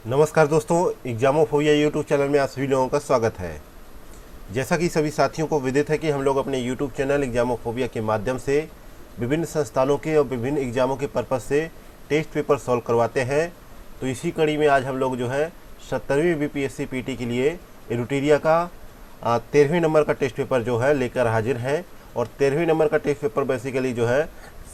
नमस्कार दोस्तों, एग्जामोफोबिया YouTube channel में आप सभी लोगों का स्वागत है। जैसा कि सभी साथियों को विदित है कि हम लोग अपने यूट्यूब चैनल एग्जामोफोबिया के माध्यम से विभिन्न संस्थानों के और विभिन्न एग्जामों के पर्पज़ से टेस्ट पेपर सॉल्व करवाते हैं। तो इसी कड़ी में आज हम लोग जो है 70वीं बीपीएससी पीटी के लिए एरुटीरिया का 13वें नंबर का टेस्ट पेपर जो है लेकर हाजिर हैं। और 13वें नंबर का टेस्ट पेपर बेसिकली जो है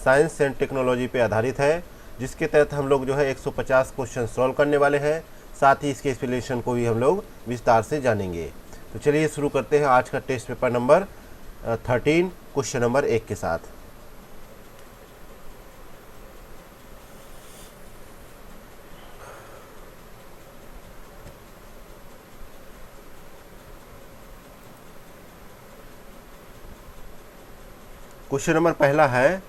साइंस एंड टेक्नोलॉजी पे आधारित है, जिसके तहत हम लोग जो है 150 क्वेश्चन सॉल्व करने वाले हैं। साथ ही इसके एक्सप्लेनेशन को भी हम लोग विस्तार से जानेंगे। तो चलिए शुरू करते हैं आज का test paper number 13 question number 1 के साथ। क्वेश्चन नंबर पहला है,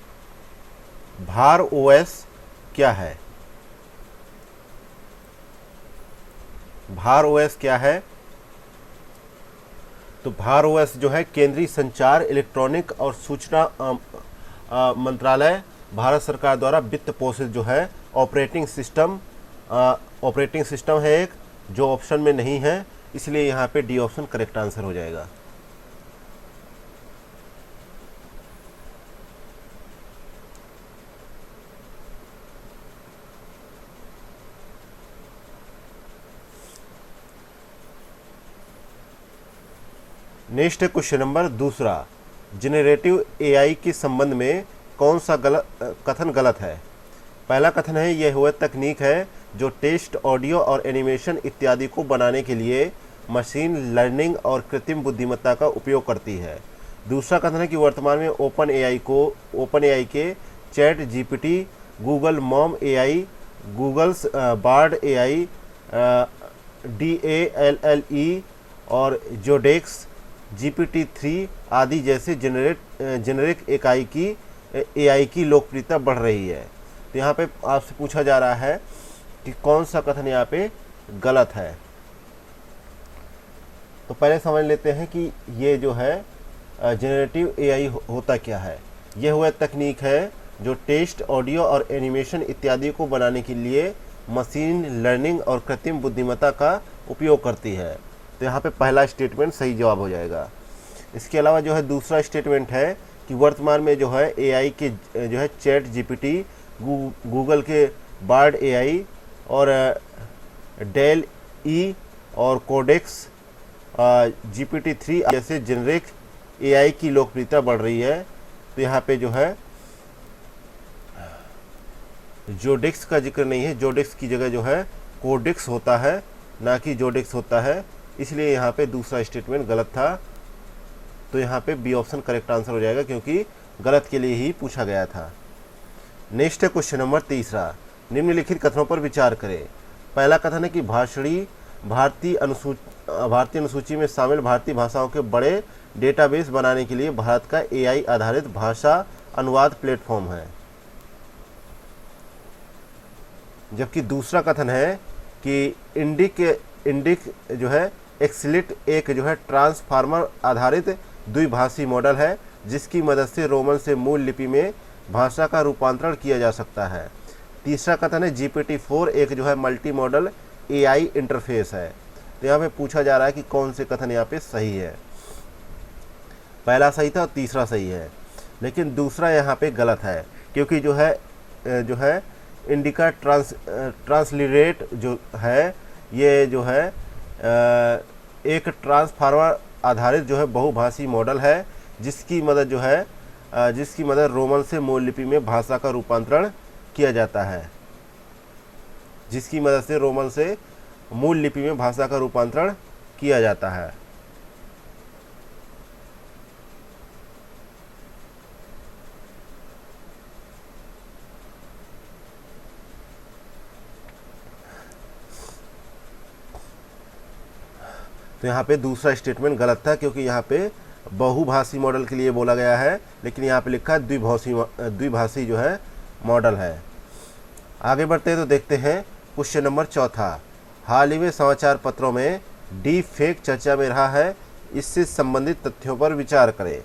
भार ओएस क्या है? भार ओएस क्या है? तो भार ओएस जो है केंद्रीय संचार, इलेक्ट्रॉनिक और सूचना मंत्रालय, भारत सरकार द्वारा वित्त पोषित जो है ऑपरेटिंग सिस्टम है एक, जो ऑप्शन में नहीं है, इसलिए यहाँ पे डी ऑप्शन करेक्ट आंसर हो जाएगा। नेक्स्ट है क्वेश्चन नंबर दूसरा, जनरेटिव एआई के संबंध में कौन सा कथन गलत है? पहला कथन है यह वह तकनीक है जो टेक्स्ट, ऑडियो और एनिमेशन इत्यादि को बनाने के लिए मशीन लर्निंग और कृत्रिम बुद्धिमत्ता का उपयोग करती है। दूसरा कथन है कि वर्तमान में ओपन एआई के चैट जीपीटी, गूगल मॉम AI, Google's Bard AI, DALLE और जोडेक्स GPT-3 आदि जैसे जेनेरिक एआई की लोकप्रियता बढ़ रही है। तो यहाँ पे आपसे पूछा जा रहा है कि कौन सा कथन यहाँ पे गलत है। तो पहले समझ लेते हैं कि ये जो है जेनरेटिव एआई होता क्या है। यह वह तकनीक है जो टेक्स्ट, ऑडियो और एनिमेशन इत्यादि को बनाने के लिए मशीन लर्निंग और कृत्रिम बुद्धिमत्ता का उपयोग करती है। तो यहाँ पे पहला स्टेटमेंट सही जवाब हो जाएगा। इसके अलावा जो है दूसरा स्टेटमेंट है कि वर्तमान में जो है एआई के जो है चैट जीपीटी, गूगल के बार्ड एआई और डेल ई और कोडेक्स GPT-3 जैसे जेनेरिक एआई की लोकप्रियता बढ़ रही है। तो यहाँ पे जो है जोडेक्स का जिक्र नहीं है, जोडेक्स की जगह जो है कोडेक्स होता है, ना कि जोडेक्स होता है, इसलिए यहाँ पे दूसरा स्टेटमेंट गलत था। तो यहाँ पे बी ऑप्शन करेक्ट आंसर हो जाएगा, क्योंकि गलत के लिए ही पूछा गया था। नेक्स्ट है क्वेश्चन नंबर तीसरा, निम्नलिखित कथनों पर विचार करें। पहला कथन है कि भारतीय अनुसूची में शामिल भारतीय भाषाओं के बड़े डेटाबेस बनाने के लिए भारत का एआई आधारित भाषा अनुवाद प्लेटफॉर्म है। जबकि दूसरा कथन है कि इंडिक जो है एक्सलिट एक जो है ट्रांसफार्मर आधारित द्विभाषी मॉडल है, जिसकी मदद से रोमन से मूल लिपि में भाषा का रूपांतरण किया जा सकता है। तीसरा कथन है GPT-4 एक जो है मल्टी मॉडल एआई इंटरफेस है। तो यहाँ पे पूछा जा रहा है कि कौन से कथन यहाँ पे सही है। पहला सही था और तीसरा सही है, लेकिन दूसरा यहाँ पे गलत है, क्योंकि जो है इंडिका ट्रांसलिरेट जो है ये जो है एक ट्रांसफार्मर आधारित जो है बहुभाषी मॉडल है, जिसकी मदद रोमन से मूल लिपि में भाषा का रूपांतरण किया जाता है। जिसकी मदद से रोमन से मूल लिपि में भाषा का रूपांतरण किया जाता है। तो यहाँ पे दूसरा स्टेटमेंट गलत था, क्योंकि यहाँ पे बहुभाषी मॉडल के लिए बोला गया है, लेकिन यहाँ पे लिखा है द्विभाषी जो है मॉडल है। आगे बढ़ते हैं तो देखते हैं क्वेश्चन नंबर चौथा, हाल ही में समाचार पत्रों में डीप फेक चर्चा में रहा है, इससे संबंधित तथ्यों पर विचार करें।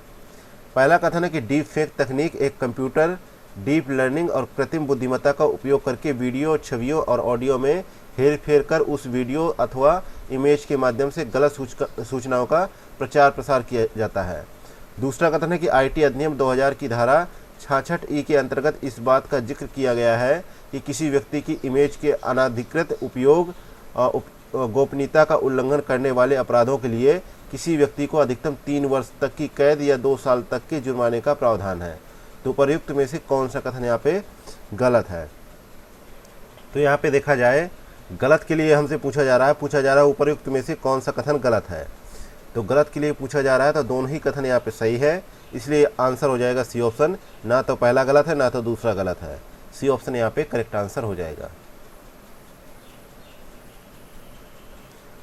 पहला कथन है कि डीप फेक तकनीक एक कंप्यूटर डीप लर्निंग और कृत्रिम बुद्धिमत्ता का उपयोग करके वीडियो, छवियों और ऑडियो में हेर फेर कर उस वीडियो अथवा इमेज के माध्यम से गलत सूचनाओं का प्रचार प्रसार किया जाता है। दूसरा कथन है कि आईटी अधिनियम 2000 की धारा 66E के अंतर्गत इस बात का जिक्र किया गया है कि किसी व्यक्ति की इमेज के अनाधिकृत उपयोग गोपनीयता का उल्लंघन करने वाले अपराधों के लिए किसी व्यक्ति को अधिकतम 3 वर्ष तक की कैद या 2 साल तक के जुर्माने का प्रावधान है। तो उपर्युक्त में से कौन सा कथन यहाँ पे गलत है? तो यहाँ पे देखा जाए गलत के लिए हमसे पूछा जा रहा है उपर्युक्त में से कौन सा कथन गलत है। तो गलत के लिए पूछा जा रहा है तो दोनों ही कथन यहाँ पे सही है, इसलिए आंसर हो जाएगा सी ऑप्शन। ना तो पहला गलत है ना तो दूसरा गलत है, सी ऑप्शन यहाँ पे करेक्ट आंसर हो जाएगा।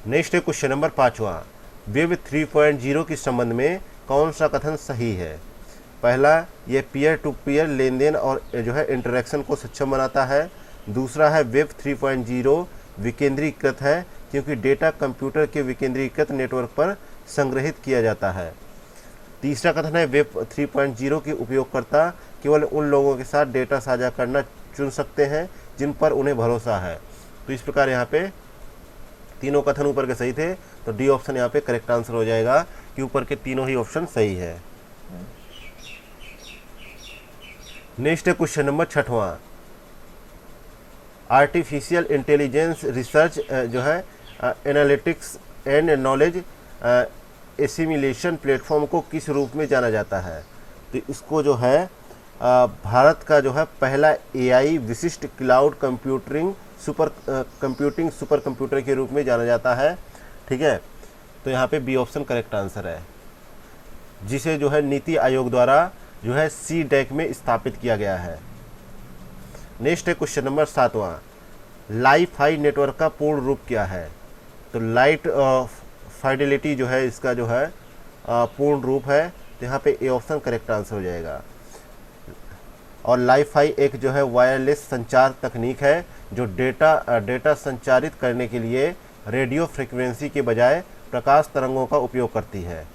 नेक्स्ट है क्वेश्चन नंबर 5वां, वेब 3.0 के संबंध में कौन सा कथन सही है? पहला, ये पीयर टू पीयर लेन देन और जो है इंटरेक्शन को सक्षम बनाता है। दूसरा है वेब 3.0 विकेंद्रीकृत है क्योंकि डेटा कंप्यूटर के विकेंद्रीकृत नेटवर्क पर संग्रहित किया जाता है। तीसरा कथन है वेब 3.0 के उपयोगकर्ता केवल उन लोगों के साथ डेटा साझा करना चुन सकते हैं जिन पर उन्हें भरोसा है। तो इस प्रकार यहाँ पे तीनों कथन ऊपर के सही थे, तो डी ऑप्शन यहाँ पे करेक्ट आंसर हो जाएगा कि ऊपर के तीनों ही ऑप्शन सही है। नेक्स्ट है क्वेश्चन नंबर 6वां, आर्टिफिशियल इंटेलिजेंस रिसर्च जो है analytics and knowledge assimilation platform को किस रूप में जाना जाता है? तो इसको जो है भारत का जो है पहला एआई विशिष्ट क्लाउड सुपर कंप्यूटर के रूप में जाना जाता है। ठीक है, तो यहाँ पे बी ऑप्शन करेक्ट आंसर है, जिसे जो है नीति आयोग द्वारा जो है CDAC में स्थापित किया गया है। नेक्स्ट है क्वेश्चन नंबर 7वां, लाइफाई नेटवर्क का पूर्ण रूप क्या है? तो लाइट फाइडेलिटी जो है इसका जो है पूर्ण रूप है, तो यहाँ पे ए ऑप्शन करेक्ट आंसर हो जाएगा। और लाइफाई एक जो है वायरलेस संचार तकनीक है जो डेटा संचारित करने के लिए रेडियो फ्रीक्वेंसी के बजाय प्रकाश तरंगों का उपयोग करती है।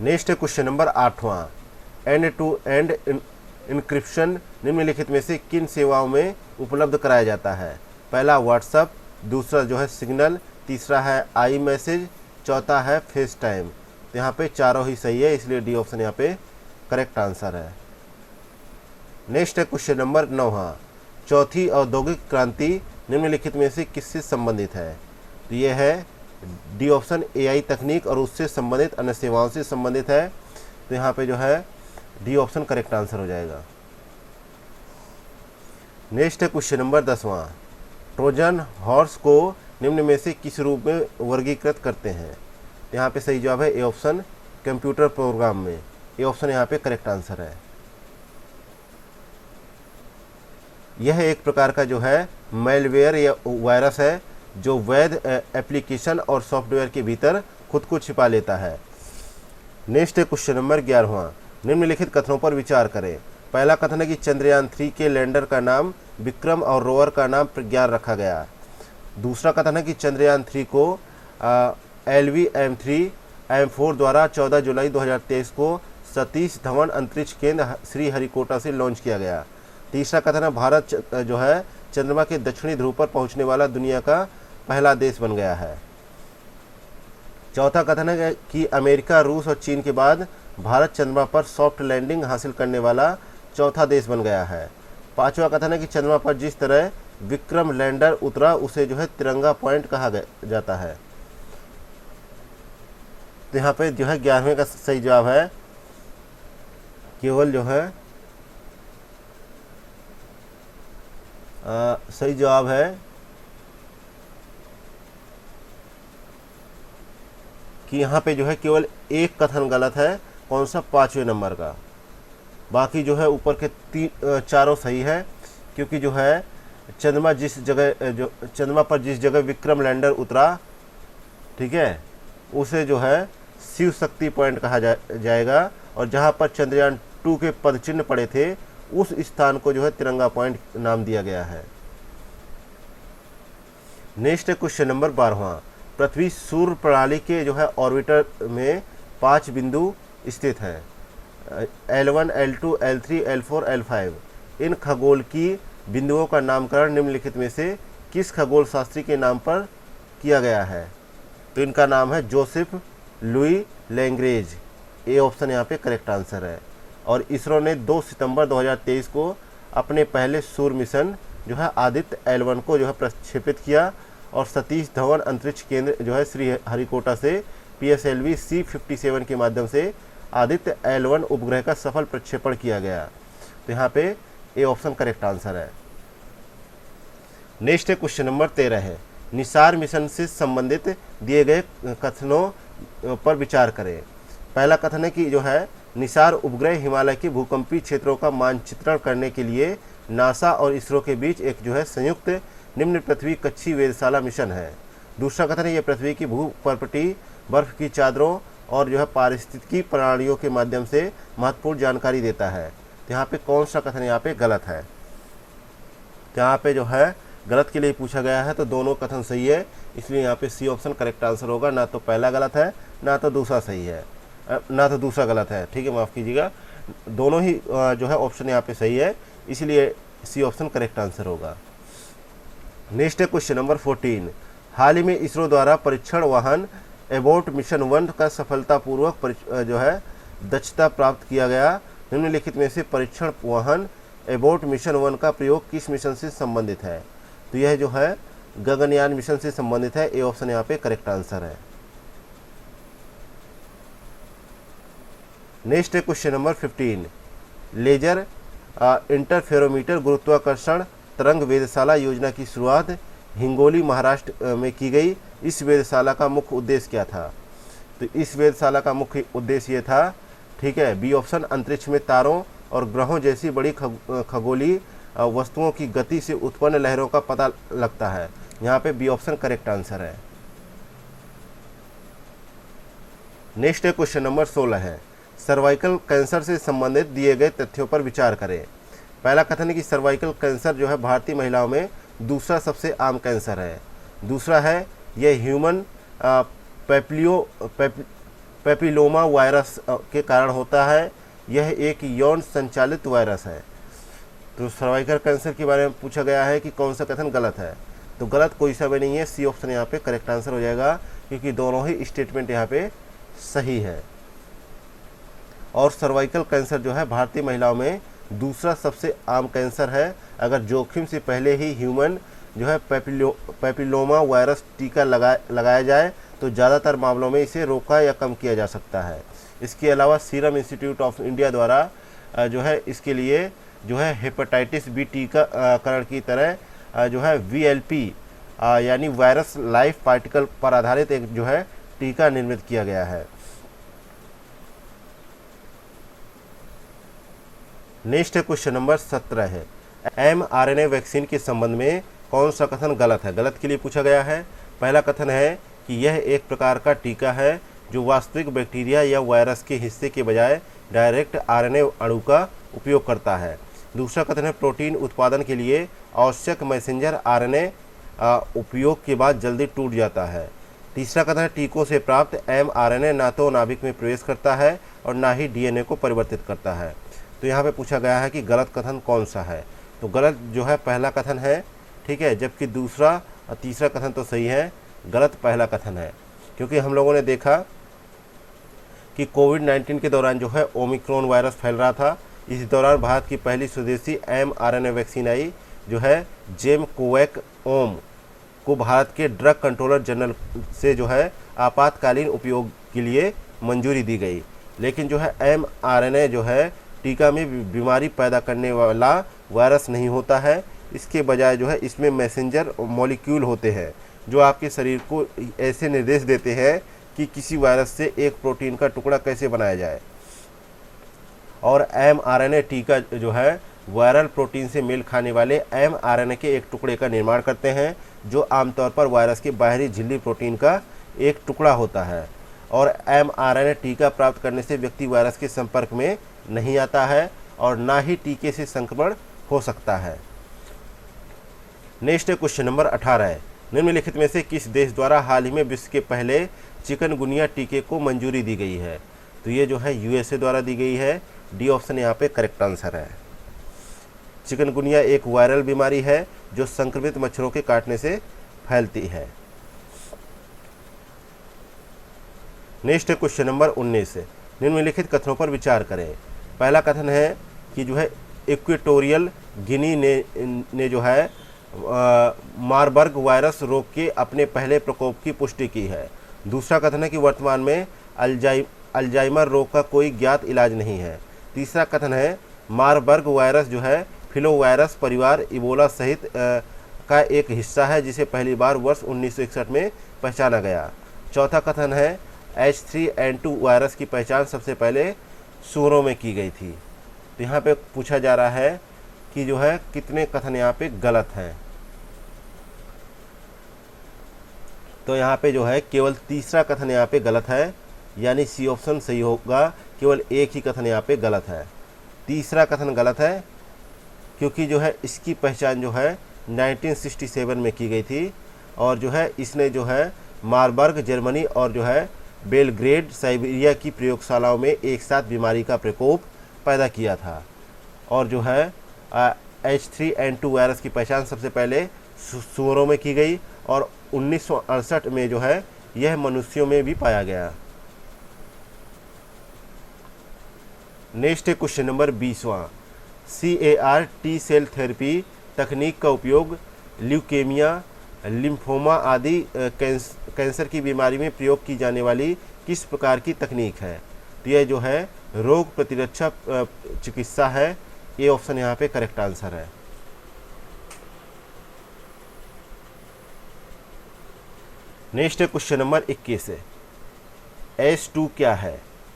नेक्स्ट है क्वेश्चन नंबर 8वां, एंड टू एंड इंक्रिप्शन निम्नलिखित में से किन सेवाओं में उपलब्ध कराया जाता है? पहला व्हाट्सएप, दूसरा जो है सिग्नल, तीसरा है आई मैसेज, चौथा है फेस टाइम। तो यहाँ पे चारों ही सही है, इसलिए डी ऑप्शन यहाँ पे करेक्ट आंसर है। नेक्स्ट है क्वेश्चन नंबर 9वां, चौथी औद्योगिक क्रांति निम्नलिखित में से किससे संबंधित है? तो ये है डी ऑप्शन एआई तकनीक और उससे संबंधित अन्य सेवाओं से संबंधित है। तो यहाँ पे जो है डी ऑप्शन करेक्ट आंसर हो जाएगा। नेक्स्ट है क्वेश्चन नंबर 10वां, ट्रोजन हॉर्स को निम्न में से किस रूप में वर्गीकृत करते हैं? यहाँ पे सही जवाब है ए ऑप्शन कंप्यूटर प्रोग्राम में, ए ऑप्शन यहाँ पे करेक्ट आंसर है। यह एक प्रकार का जो है मैलवेयर या वायरस है जो वैध एप्लीकेशन और सॉफ्टवेयर के भीतर खुद को छिपा लेता है। नेक्स्ट है क्वेश्चन नंबर 11वां, निम्नलिखित कथनों पर विचार करें। पहला कथन है कि चंद्रयान 3 के लैंडर का नाम विक्रम और रोवर का नाम प्रज्ञान रखा गया। दूसरा कथन है कि चंद्रयान 3 को LVM-3M4 द्वारा 14 जुलाई 2023 को सतीश धवन अंतरिक्ष केंद्र श्रीहरिकोटा से लॉन्च किया गया। तीसरा कथन है भारत जो है चंद्रमा के दक्षिणी ध्रुव पर पहुंचने वाला दुनिया का पहला देश बन गया है। चौथा कथन है कि अमेरिका, रूस और चीन के बाद भारत चंद्रमा पर सॉफ्ट लैंडिंग हासिल करने वाला चौथा देश बन गया है। पांचवा कथन है कि चंद्रमा पर जिस तरह विक्रम लैंडर उतरा उसे जो है तिरंगा पॉइंट कहा जाता है। तो यहाँ पे जो है 11वें का सही जवाब है केवल जो है सही जवाब है कि यहाँ पे जो है केवल एक कथन गलत है, कौन सा? 5वें नंबर का। बाकी जो है ऊपर के चारों सही है, क्योंकि जो है चंद्रमा पर जिस जगह विक्रम लैंडर उतरा, ठीक है, उसे जो है शिव शक्ति पॉइंट कहा जाएगा और जहाँ पर चंद्रयान 2 के पद चिन्ह पड़े थे उस स्थान को जो है तिरंगा पॉइंट नाम दिया गया है। नेक्स्ट है क्वेश्चन नंबर 12वां, पृथ्वी सूर्य प्रणाली के जो है ऑर्बिटर में 5 बिंदु स्थित हैं। L1, L2, L3, L4, L5। इन खगोल की बिंदुओं का नामकरण निम्नलिखित में से किस खगोल शास्त्री के नाम पर किया गया है? तो इनका नाम है Joseph Louis Lagrange. A option यहाँ पे करेक्ट आंसर है। और इसरो ने 2 सितंबर 2023 को अपने पहले सूर्य मिशन जो है आदित्य L1 को जो है प्रक्षेपित किया और सतीश धवन अंतरिक्ष केंद्र जो है श्री हरिकोटा से PSLV C57 के माध्यम से आदित्य L1 उपग्रह का सफल प्रक्षेपण किया गया। तो यहाँ पे ए ऑप्शन करेक्ट आंसर है। नेक्स्ट है क्वेश्चन नंबर 13 है, निसार मिशन से संबंधित दिए गए कथनों पर विचार करें। पहला कथन है कि जो है निसार उपग्रह हिमालय के भूकंपीय क्षेत्रों का मानचित्रण करने के लिए नासा और इसरो के बीच एक जो है संयुक्त निम्न पृथ्वी कक्षीय वेधशाला मिशन है। दूसरा कथन है यह पृथ्वी की भूपर्पटी, बर्फ की चादरों और जो है पारिस्थितिकी प्रणालियों के माध्यम से महत्वपूर्ण जानकारी देता है। तो यहाँ पे कौन सा कथन यहाँ पे गलत है? तो यहाँ पे जो है गलत के लिए पूछा गया है, तो दोनों कथन सही है, इसलिए यहाँ पे सी ऑप्शन करेक्ट आंसर होगा। ना तो पहला गलत है, ना तो दूसरा सही है, ना तो दूसरा गलत है। ठीक है, माफ़ कीजिएगा, दोनों ही जो है ऑप्शन यहाँ पे सही है, इसलिए सी ऑप्शन करेक्ट आंसर होगा। नेक्स्ट है क्वेश्चन नंबर 14, हाल ही में इसरो द्वारा परीक्षण वाहन एबोट मिशन 1 का सफलतापूर्वक जो है दक्षता प्राप्त किया गया। निम्नलिखित में से परीक्षण वाहन एबोट मिशन 1 का प्रयोग किस मिशन से संबंधित है? तो यह जो है गगनयान मिशन से संबंधित है। ए ऑप्शन यहाँ पे करेक्ट आंसर है। नेक्स्ट है क्वेश्चन नंबर 15, लेजर इंटरफेरोमीटर गुरुत्वाकर्षण तरंग वेधशाला योजना की शुरुआत हिंगोली महाराष्ट्र में की गई। इस वेधशाला का मुख्य उद्देश्य क्या था? तो इस वेधशाला का मुख्य उद्देश्य ये था, ठीक है, बी ऑप्शन, अंतरिक्ष में तारों और ग्रहों जैसी बड़ी खगोलीय वस्तुओं की गति से उत्पन्न लहरों का पता लगता है। यहाँ पे बी ऑप्शन करेक्ट आंसर है। नेक्स्ट है क्वेश्चन नंबर 16 है, सर्वाइकल कैंसर से संबंधित दिए गए तथ्यों पर विचार करें। पहला कथन है कि सर्वाइकल कैंसर जो है भारतीय महिलाओं में दूसरा सबसे आम कैंसर है। दूसरा है यह ह्यूमन पेपिलोमा वायरस के कारण होता है। यह एक यौन संचालित वायरस है। तो सर्वाइकल कैंसर के बारे में पूछा गया है कि कौन सा कथन गलत है? तो गलत कोई सा भी नहीं है, सी ऑप्शन यहाँ पे करेक्ट आंसर हो जाएगा, क्योंकि दोनों ही स्टेटमेंट यहाँ पे सही है। और सर्वाइकल कैंसर जो है भारतीय महिलाओं में दूसरा सबसे आम कैंसर है। अगर जोखिम से पहले ही ह्यूमन जो है पेपिलोमा वायरस टीका लगाया जाए तो ज़्यादातर मामलों में इसे रोका या कम किया जा सकता है। इसके अलावा सीरम इंस्टीट्यूट ऑफ इंडिया द्वारा जो है इसके लिए जो है हेपेटाइटिस बी टीकाकरण की तरह जो है VLP यानी वायरस लाइफ पार्टिकल पर आधारित एक जो है टीका निर्मित किया गया है। नेक्स्ट है क्वेश्चन नंबर 17 है, mRNA वैक्सीन के संबंध में कौन सा कथन गलत है? गलत के लिए पूछा गया है। पहला कथन है कि यह एक प्रकार का टीका है जो वास्तविक बैक्टीरिया या वायरस के हिस्से के बजाय डायरेक्ट RNA अणु का उपयोग करता है। दूसरा कथन है प्रोटीन उत्पादन के लिए आवश्यक मैसेंजर RNA उपयोग के बाद जल्दी टूट जाता है। तीसरा कथन है टीकों से प्राप्त mRNA ना तो नाभिक में प्रवेश करता है और ना ही DNA को परिवर्तित करता है। तो यहाँ पे पूछा गया है कि गलत कथन कौन सा है? तो गलत जो है पहला कथन है, ठीक है, जबकि दूसरा और तीसरा कथन तो सही है। गलत पहला कथन है, क्योंकि हम लोगों ने देखा कि कोविड-19 के दौरान जो है ओमिक्रॉन वायरस फैल रहा था। इस दौरान भारत की पहली स्वदेशी mRNA वैक्सीन आई जो है जेमकोवैक ओम को भारत के ड्रग कंट्रोलर जनरल से जो है आपातकालीन उपयोग के लिए मंजूरी दी गई। लेकिन जो है mRNA जो है टीका में बीमारी पैदा करने वाला वायरस नहीं होता है। इसके बजाय जो है इसमें मैसेंजर मॉलिक्यूल होते हैं जो आपके शरीर को ऐसे निर्देश देते हैं कि किसी वायरस से एक प्रोटीन का टुकड़ा कैसे बनाया जाए। और mRNA टीका जो है वायरल प्रोटीन से मेल खाने वाले mRNA के एक टुकड़े का निर्माण करते हैं जो आमतौर पर वायरस के बाहरी झिल्ली प्रोटीन का एक टुकड़ा होता है। और mRNA टीका प्राप्त करने से व्यक्ति वायरस के संपर्क में नहीं आता है और ना ही टीके से संक्रमण हो सकता है। नेक्स्ट क्वेश्चन नंबर 18 है, निम्नलिखित में से किस देश द्वारा हाल ही में विश्व के पहले चिकनगुनिया टीके को मंजूरी दी गई है? तो ये जो है USA द्वारा दी गई है। डी ऑप्शन यहाँ पे करेक्ट आंसर है। चिकनगुनिया एक वायरल बीमारी है जो संक्रमित मच्छरों के काटने से फैलती है। नेक्स्ट है क्वेश्चन नंबर 19 है, निम्नलिखित कथनों पर विचार करें। पहला कथन है कि जो है इक्वेटोरियल गिनी ने जो है मारबर्ग वायरस रोग के अपने पहले प्रकोप की पुष्टि की है। दूसरा कथन है कि वर्तमान में अल्जाइमर रोग का कोई ज्ञात इलाज नहीं है। तीसरा कथन है मारबर्ग वायरस जो है फिलोवायरस परिवार इबोला सहित का एक हिस्सा है जिसे पहली बार वर्ष 1961 में पहचाना गया। चौथा कथन है H3N2 वायरस की पहचान सबसे पहले सूअरों में की गई थी। तो यहाँ पे पूछा जा रहा है कि जो है कितने कथन यहाँ पे गलत हैं। तो यहाँ पे जो है केवल तीसरा कथन यहाँ पे गलत है, यानी सी ऑप्शन सही होगा। केवल एक ही कथन यहाँ पे गलत है। तीसरा कथन गलत है क्योंकि जो है इसकी पहचान जो है 1967 में की गई थी और जो है इसने जो है मारबर्ग जर्मनी और जो है बेलग्रेड साइबेरिया की प्रयोगशालाओं में एक साथ बीमारी का प्रकोप पैदा किया था। और जो है H3N2 वायरस की पहचान सबसे पहले सूअरों में की गई और 1968 में जो है यह मनुष्यों में भी पाया गया। नेक्स्ट है क्वेश्चन नंबर 20वां, CAR टी सेल थेरेपी तकनीक का उपयोग ल्यूकेमिया, लिम्फोमा आदि कैंसर की बीमारी में प्रयोग की जाने वाली किस प्रकार की तकनीक है। तो यह जो है रोग प्रतिरक्षा चिकित्सा है। ये ऑप्शन यहाँ पे करेक्ट आंसर है। नेक्स्ट है क्वेश्चन नंबर 21 है, H2 क्या है।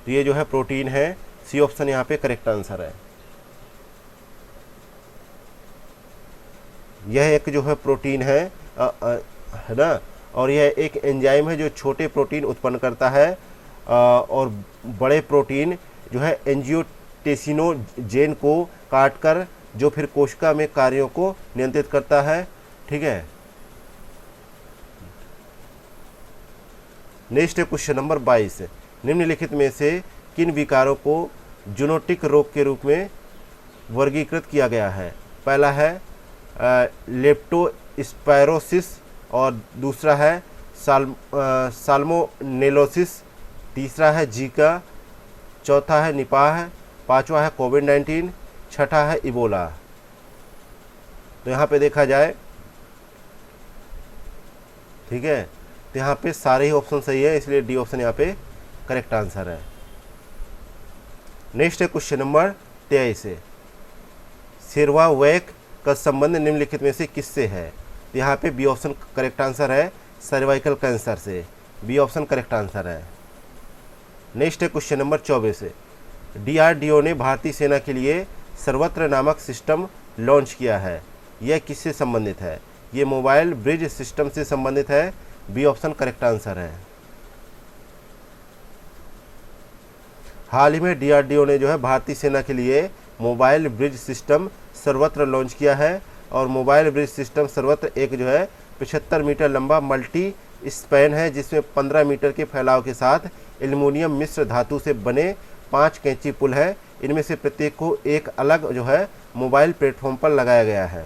तो ये जो है प्रोटीन है। सी ऑप्शन यहाँ पे करेक्ट आंसर है। यह एक जो है प्रोटीन है ना, और यह एक एंजाइम है जो छोटे प्रोटीन उत्पन्न करता है और बड़े प्रोटीन जो है एंजियोटेंसिनोजेन को काटकर जो फिर कोशिका में कार्यों को नियंत्रित करता है। ठीक है। नेक्स्ट है क्वेश्चन नंबर 22, निम्नलिखित में से किन विकारों को जूनोटिक रोग के रूप में वर्गीकृत किया गया है। पहला है लेप्टोस्पायरोसिस और दूसरा है साल्मोनेलोसिस, तीसरा है जीका, चौथा है निपाह, पांचवा है कोविड-19, छठा है इबोला। तो यहाँ पे देखा जाए, ठीक है, तो यहाँ पे सारे ही ऑप्शन सही है, इसलिए डी ऑप्शन यहाँ पे करेक्ट आंसर है। नेक्स्ट है क्वेश्चन नंबर 23 है, सेर्वावैक का संबंध निम्नलिखित में से किससे है। तो यहाँ पे बी ऑप्शन करेक्ट आंसर है, सर्वाइकल कैंसर से। बी ऑप्शन करेक्ट आंसर है। नेक्स्ट है क्वेश्चन नंबर 24 है, DRDO ने भारतीय सेना के लिए सर्वत्र नामक सिस्टम लॉन्च किया है। यह किससे संबंधित है। ये मोबाइल ब्रिज सिस्टम से संबंधित है। बी ऑप्शन करेक्ट आंसर है। हाल ही में DRDO ने जो है भारतीय सेना के लिए मोबाइल ब्रिज सिस्टम सर्वत्र लॉन्च किया है और मोबाइल ब्रिज सिस्टम सर्वत्र एक जो है 75 मीटर लंबा मल्टी स्पैन है जिसमें 15 मीटर के फैलाव के साथ एल्युमिनियम मिश्र धातु से बने 5 कैंची पुल है। इनमें से प्रत्येक को एक अलग जो है मोबाइल प्लेटफॉर्म पर लगाया गया है।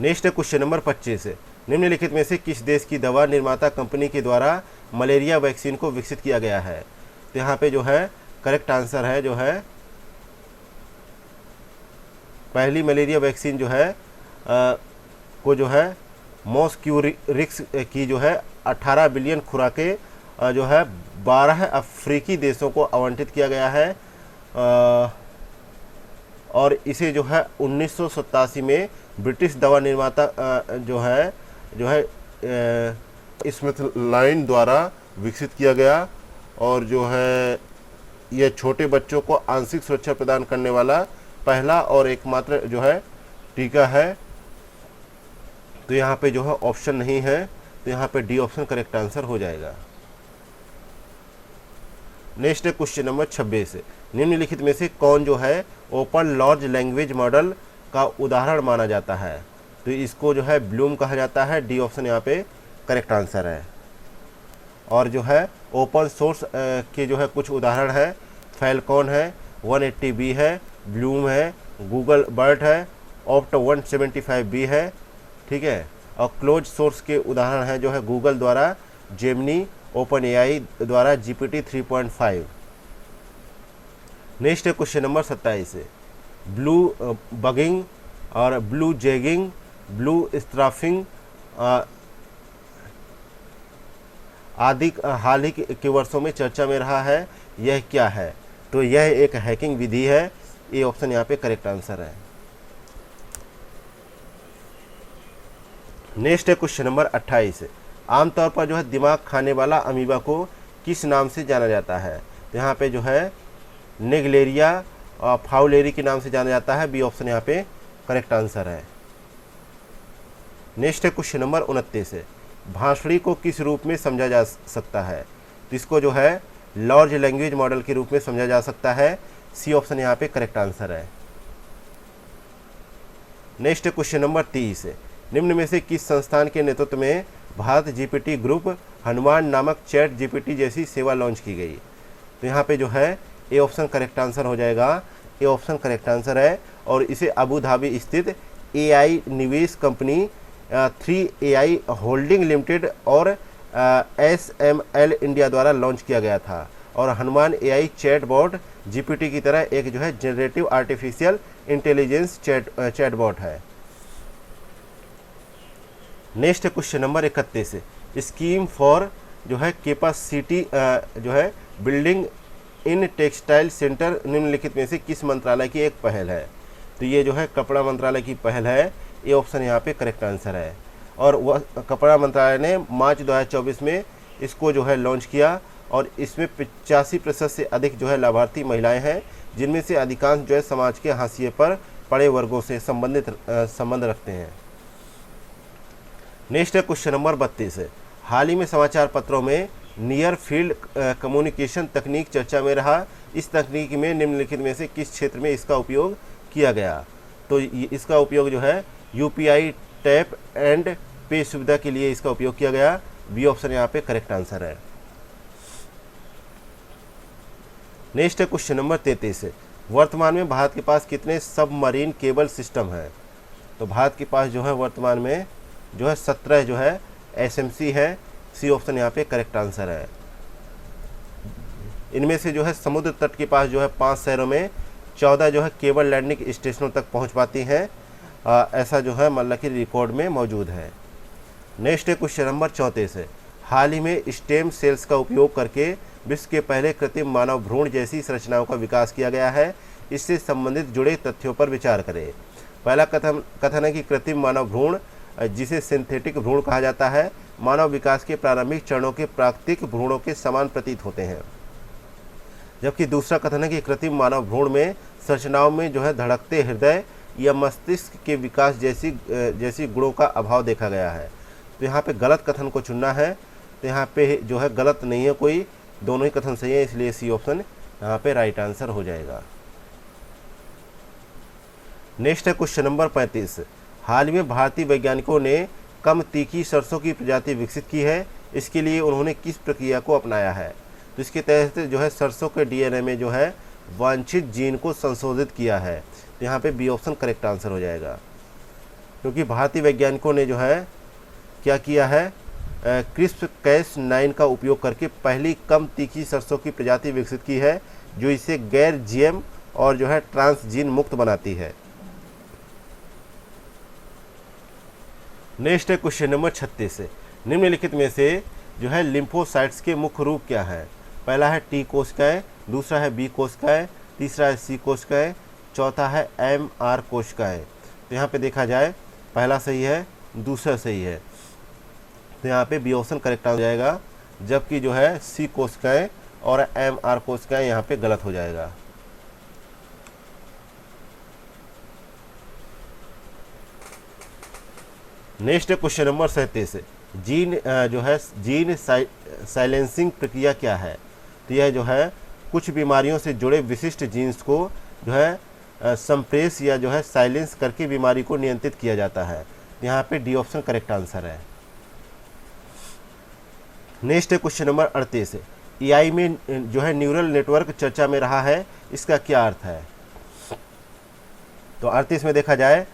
नेक्स्ट है क्वेश्चन नंबर 25 है, निम्नलिखित में से किस देश की दवा निर्माता कंपनी के द्वारा मलेरिया वैक्सीन को विकसित किया गया है। तो यहाँ पे जो है करेक्ट आंसर है, जो है पहली मलेरिया वैक्सीन जो है को जो है मॉस्क्यूरिक्स की जो है 18 बिलियन खुराकें जो है 12 अफ्रीकी देशों को आवंटित किया गया है और इसे जो है 1987 में ब्रिटिश दवा निर्माता जो है स्मिथलाइन द्वारा विकसित किया गया और जो है यह छोटे बच्चों को आंशिक सुरक्षा प्रदान करने वाला पहला और एकमात्र जो है टीका है। तो यहाँ पे जो है ऑप्शन नहीं है, तो यहाँ पे डी ऑप्शन करेक्ट आंसर हो जाएगा। नेक्स्ट है क्वेश्चन नंबर 26, निम्नलिखित में से कौन जो है ओपन लार्ज लैंग्वेज मॉडल का उदाहरण माना जाता है। तो इसको जो है ब्लूम कहा जाता है। डी ऑप्शन यहाँ पे करेक्ट आंसर है। और जो है ओपन सोर्स के जो है कुछ उदाहरण है, फैलकॉन है, 180B है, ब्लूम है, गूगल बर्ट है, ऑप्ट 175B है, ठीक है। और क्लोज सोर्स के उदाहरण हैं जो है गूगल द्वारा जेमिनी, ओपन एआई द्वारा GPT 3.5। नेक्स्ट है क्वेश्चन नंबर 27 है ब्लू बगिंग और ब्लू जैगिंग, ब्लू स्ट्राफिंग आदि हाल ही के वर्षों में चर्चा में रहा है, यह क्या है? तो यह एक हैकिंग विधि है। ये ऑप्शन यहाँ पे करेक्ट आंसर है। नेक्स्ट है क्वेश्चन नंबर 28। आमतौर पर जो है दिमाग खाने वाला अमीबा को किस नाम से जाना जाता है? तो यहाँ पे जो है नेगलेरिया और फाउलेरी के नाम से जाना जाता है। बी ऑप्शन यहाँ पे करेक्ट आंसर है। नेक्स्ट है क्वेश्चन नंबर 29 है भाषणी को किस रूप में समझा जा सकता है? तो इसको जो है लार्ज लैंग्वेज मॉडल के रूप में समझा जा सकता है। सी ऑप्शन यहाँ पे करेक्ट आंसर है। नेक्स्ट क्वेश्चन नंबर 30 है निम्न में से किस संस्थान के नेतृत्व में भारत जीपीटी ग्रुप हनुमान नामक चैट जीपीटी जैसी सेवा लॉन्च की गई? तो यहाँ पे जो है ए ऑप्शन करेक्ट आंसर हो जाएगा। ए ऑप्शन करेक्ट आंसर है और इसे अबू धाबी स्थित एआई निवेश कंपनी 3AI होल्डिंग लिमिटेड और SML इंडिया द्वारा लॉन्च किया गया था। और हनुमान AI चैटबॉट जीपीटी की तरह एक जो है जनरेटिव आर्टिफिशियल इंटेलिजेंस चैटबॉट है। Next question number 31 scheme for जो है कैपेसिटी जो है बिल्डिंग इन टेक्सटाइल सेंटर निम्नलिखित में से किस मंत्रालय की एक पहल है? तो ये जो है कपड़ा मंत्रालय की पहल है। ये ऑप्शन यहाँ पे करेक्ट आंसर है। और वह कपड़ा मंत्रालय ने मार्च 2024 में इसको जो है लॉन्च किया और इसमें 85% से अधिक जो है लाभार्थी महिलाएं हैं, जिनमें से अधिकांश जो है समाज के हाशिए पर पड़े वर्गों से संबंध रखते हैं। नेक्स्ट है क्वेश्चन नंबर 32 है हाल ही में समाचार पत्रों में नियर फील्ड कम्युनिकेशन तकनीक चर्चा में रहा। इस तकनीक में निम्नलिखित में से किस क्षेत्र में इसका उपयोग किया गया? तो इसका उपयोग जो है यूपीआई टैप एंड पे सुविधा के लिए इसका उपयोग किया गया। बी ऑप्शन यहाँ पे करेक्ट आंसर है। नेक्स्ट है क्वेश्चन नंबर 33 है वर्तमान में भारत के पास कितने सबमरीन केबल सिस्टम हैं? तो भारत के पास जो है वर्तमान में जो है 17 जो है SMC है। सी ऑप्शन यहाँ पे करेक्ट आंसर है। इनमें से जो है समुद्र तट के पास जो है 5 शहरों में 14 जो है केबल लैंडिंग स्टेशनों तक पहुँच पाती हैं। ऐसा जो है मतलब कि रिकॉर्ड में मौजूद है। नेक्स्ट है क्वेश्चन नंबर 34 है हाल ही में स्टेम सेल्स का उपयोग करके विश्व के पहले कृत्रिम मानव भ्रूण जैसी संरचनाओं का विकास किया गया है। इससे संबंधित जुड़े तथ्यों पर विचार करें। पहला कथन है कि कृत्रिम मानव भ्रूण जिसे सिंथेटिक भ्रूण कहा जाता है मानव विकास के प्रारंभिक चरणों के प्राकृतिक भ्रूणों के समान प्रतीत होते हैं। जबकि दूसरा कथन है कि कृत्रिम मानव भ्रूण में संरचनाओं में जो है धड़कते हृदय या मस्तिष्क के विकास जैसी गुणों का अभाव देखा गया है। तो यहाँ पे गलत कथन को चुनना है। तो यहाँ पे जो है गलत नहीं है कोई, दोनों ही कथन सही है, इसलिए सी ऑप्शन यहाँ पे राइट आंसर हो जाएगा। नेक्स्ट है क्वेश्चन नंबर 35 हाल ही में भारतीय वैज्ञानिकों ने कम तीखी सरसों की प्रजाति विकसित की है। इसके लिए उन्होंने किस प्रक्रिया को अपनाया है? तो इसके तहत जो है सरसों के DNA में जो है वांछित जीन को संशोधित किया है। तो यहाँ पे बी ऑप्शन करेक्ट आंसर हो जाएगा। क्योंकि भारतीय वैज्ञानिकों ने जो है क्या किया है CRISPR-Cas9 का उपयोग करके पहली कम तीखी सरसों की प्रजाति विकसित की है, जो इसे गैर GM और जो है ट्रांसजीन मुक्त बनाती है। नेक्स्ट है क्वेश्चन नंबर 36 निम्नलिखित में से जो है लिम्फोसाइट्स के मुख्य रूप क्या है? पहला है T कोशिकाएं, दूसरा है B कोशिकाएं, तीसरा है C कोशिकाएं, चौथा है MR कोशिकाएं। तो यहाँ पे देखा जाए पहला सही है, दूसरा सही है। तो यहाँ पे बी ऑप्शन करेक्ट हो जाएगा, जबकि जो है C कोशिकाएं और MR कोशिकाएं यहाँ पे गलत हो जाएगा। नेक्स्ट क्वेश्चन नंबर 37 जीन जो है जीन साइलेंसिंग प्रक्रिया क्या है? तो यह जो है कुछ बीमारियों से जुड़े विशिष्ट जीन्स को जो है संप्रेस या जो है साइलेंस करके बीमारी को नियंत्रित किया जाता है। यहाँ पे डी ऑप्शन करेक्ट आंसर है। नेक्स्ट है क्वेश्चन नंबर 38। एआई में जो है न्यूरल नेटवर्क चर्चा में रहा है, इसका क्या अर्थ है? तो 38 में देखा जाए,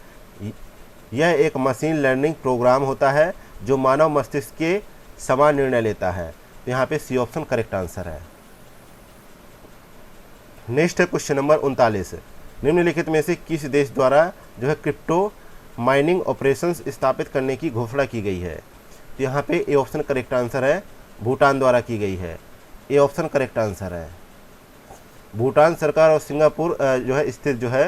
यह एक मशीन लर्निंग प्रोग्राम होता है जो मानव मस्तिष्क के समान निर्णय लेता है। तो यहाँ पे सी ऑप्शन करेक्ट आंसर है। नेक्स्ट है क्वेश्चन नंबर 39। निम्नलिखित में से किस देश द्वारा जो है क्रिप्टो माइनिंग ऑपरेशंस स्थापित करने की घोषणा की गई है? तो यहाँ पे ए ऑप्शन करेक्ट आंसर है, भूटान द्वारा की गई है। ए ऑप्शन करेक्ट आंसर है। भूटान सरकार और सिंगापुर जो है स्थित जो है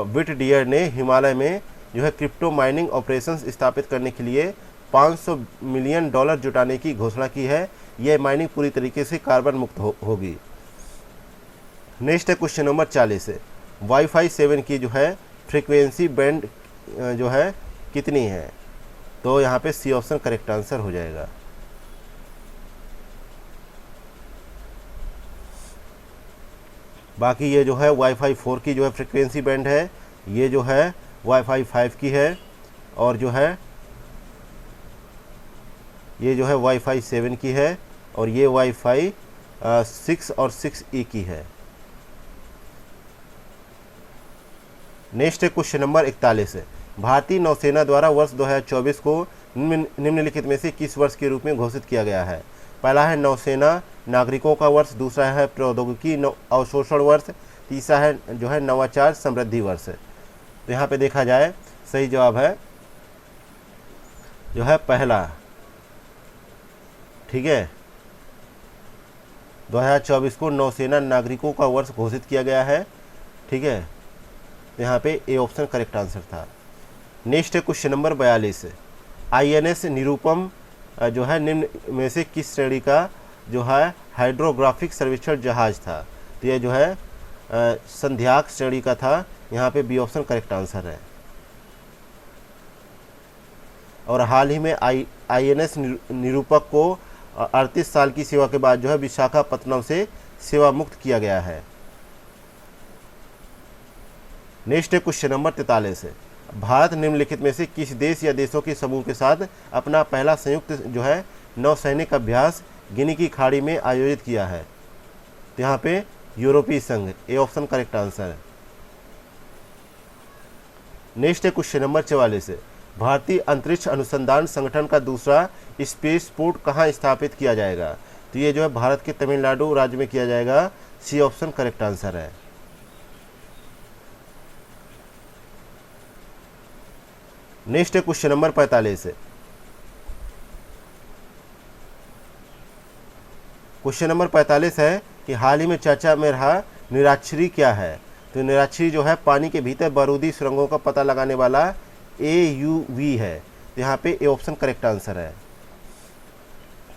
विटडियर ने हिमालय में जो है क्रिप्टो माइनिंग ऑपरेशंस स्थापित करने के लिए $500 मिलियन जुटाने की घोषणा की है। यह माइनिंग पूरी तरीके से कार्बन मुक्त होगी। नेक्स्ट है क्वेश्चन नंबर 40। वाईफाई 7 की जो है फ्रीक्वेंसी बैंड जो है कितनी है? तो यहाँ पे सी ऑप्शन करेक्ट आंसर हो जाएगा। बाकी ये जो है वाईफाई 4 की जो है फ्रीक्वेंसी बैंड है, ये जो है वाईफाई 5 की है, और जो है ये जो है वाईफाई 7 की है, और ये वाईफाई 6 और 6E की है। नेक्स्ट है क्वेश्चन नंबर 41। भारतीय नौसेना द्वारा वर्ष 2024 को निम्नलिखित में से किस वर्ष के रूप में घोषित किया गया है? पहला है नौसेना नागरिकों का वर्ष, दूसरा है प्रौद्योगिकी अवशोषण वर्ष, तीसरा है जो है नवाचार समृद्धि वर्ष। तो यहाँ पे देखा जाए, सही जवाब है जो है पहला। ठीक है, 2024 को नौसेना नागरिकों का वर्ष घोषित किया गया है। ठीक है, तो यहाँ पे ए ऑप्शन करेक्ट आंसर था। नेक्स्ट है क्वेश्चन नंबर 42। INS निरूपम जो है निम्न में से किस श्रेणी का जो है हाइड्रोग्राफिक सर्वेक्षण जहाज था? तो ये जो है संध्याक श्रेणी का था। यहाँ पे बी ऑप्शन करेक्ट आंसर है। और हाल ही में INS निरूपक को 38 साल की सेवा के बाद जो है विशाखापत्तनम से सेवा मुक्त किया गया है। नेक्स्ट है क्वेश्चन नंबर 43। भारत निम्नलिखित में से किस देश या देशों के समूह के साथ अपना पहला संयुक्त जो है नौसैनिक अभ्यास गिनी की खाड़ी में आयोजित किया है? तो यहाँ पे यूरोपीय संघ, ए ऑप्शन करेक्ट आंसर है। नेक्स्ट है क्वेश्चन नंबर 44। भारतीय अंतरिक्ष अनुसंधान संगठन का दूसरा स्पेस पोर्ट कहाँ स्थापित किया जाएगा? तो ये जो है भारत के तमिलनाडु राज्य में किया जाएगा। सी ऑप्शन करेक्ट आंसर है। नेक्स्ट है क्वेश्चन नंबर 45। क्वेश्चन नंबर 45 है कि हाल ही में चर्चा में रहा निराक्षरी क्या है? तो निराक्षरी जो है पानी के भीतर बारूदी सुरंगों का पता लगाने वाला AUV है। तो यहाँ पे ए ऑप्शन करेक्ट आंसर है।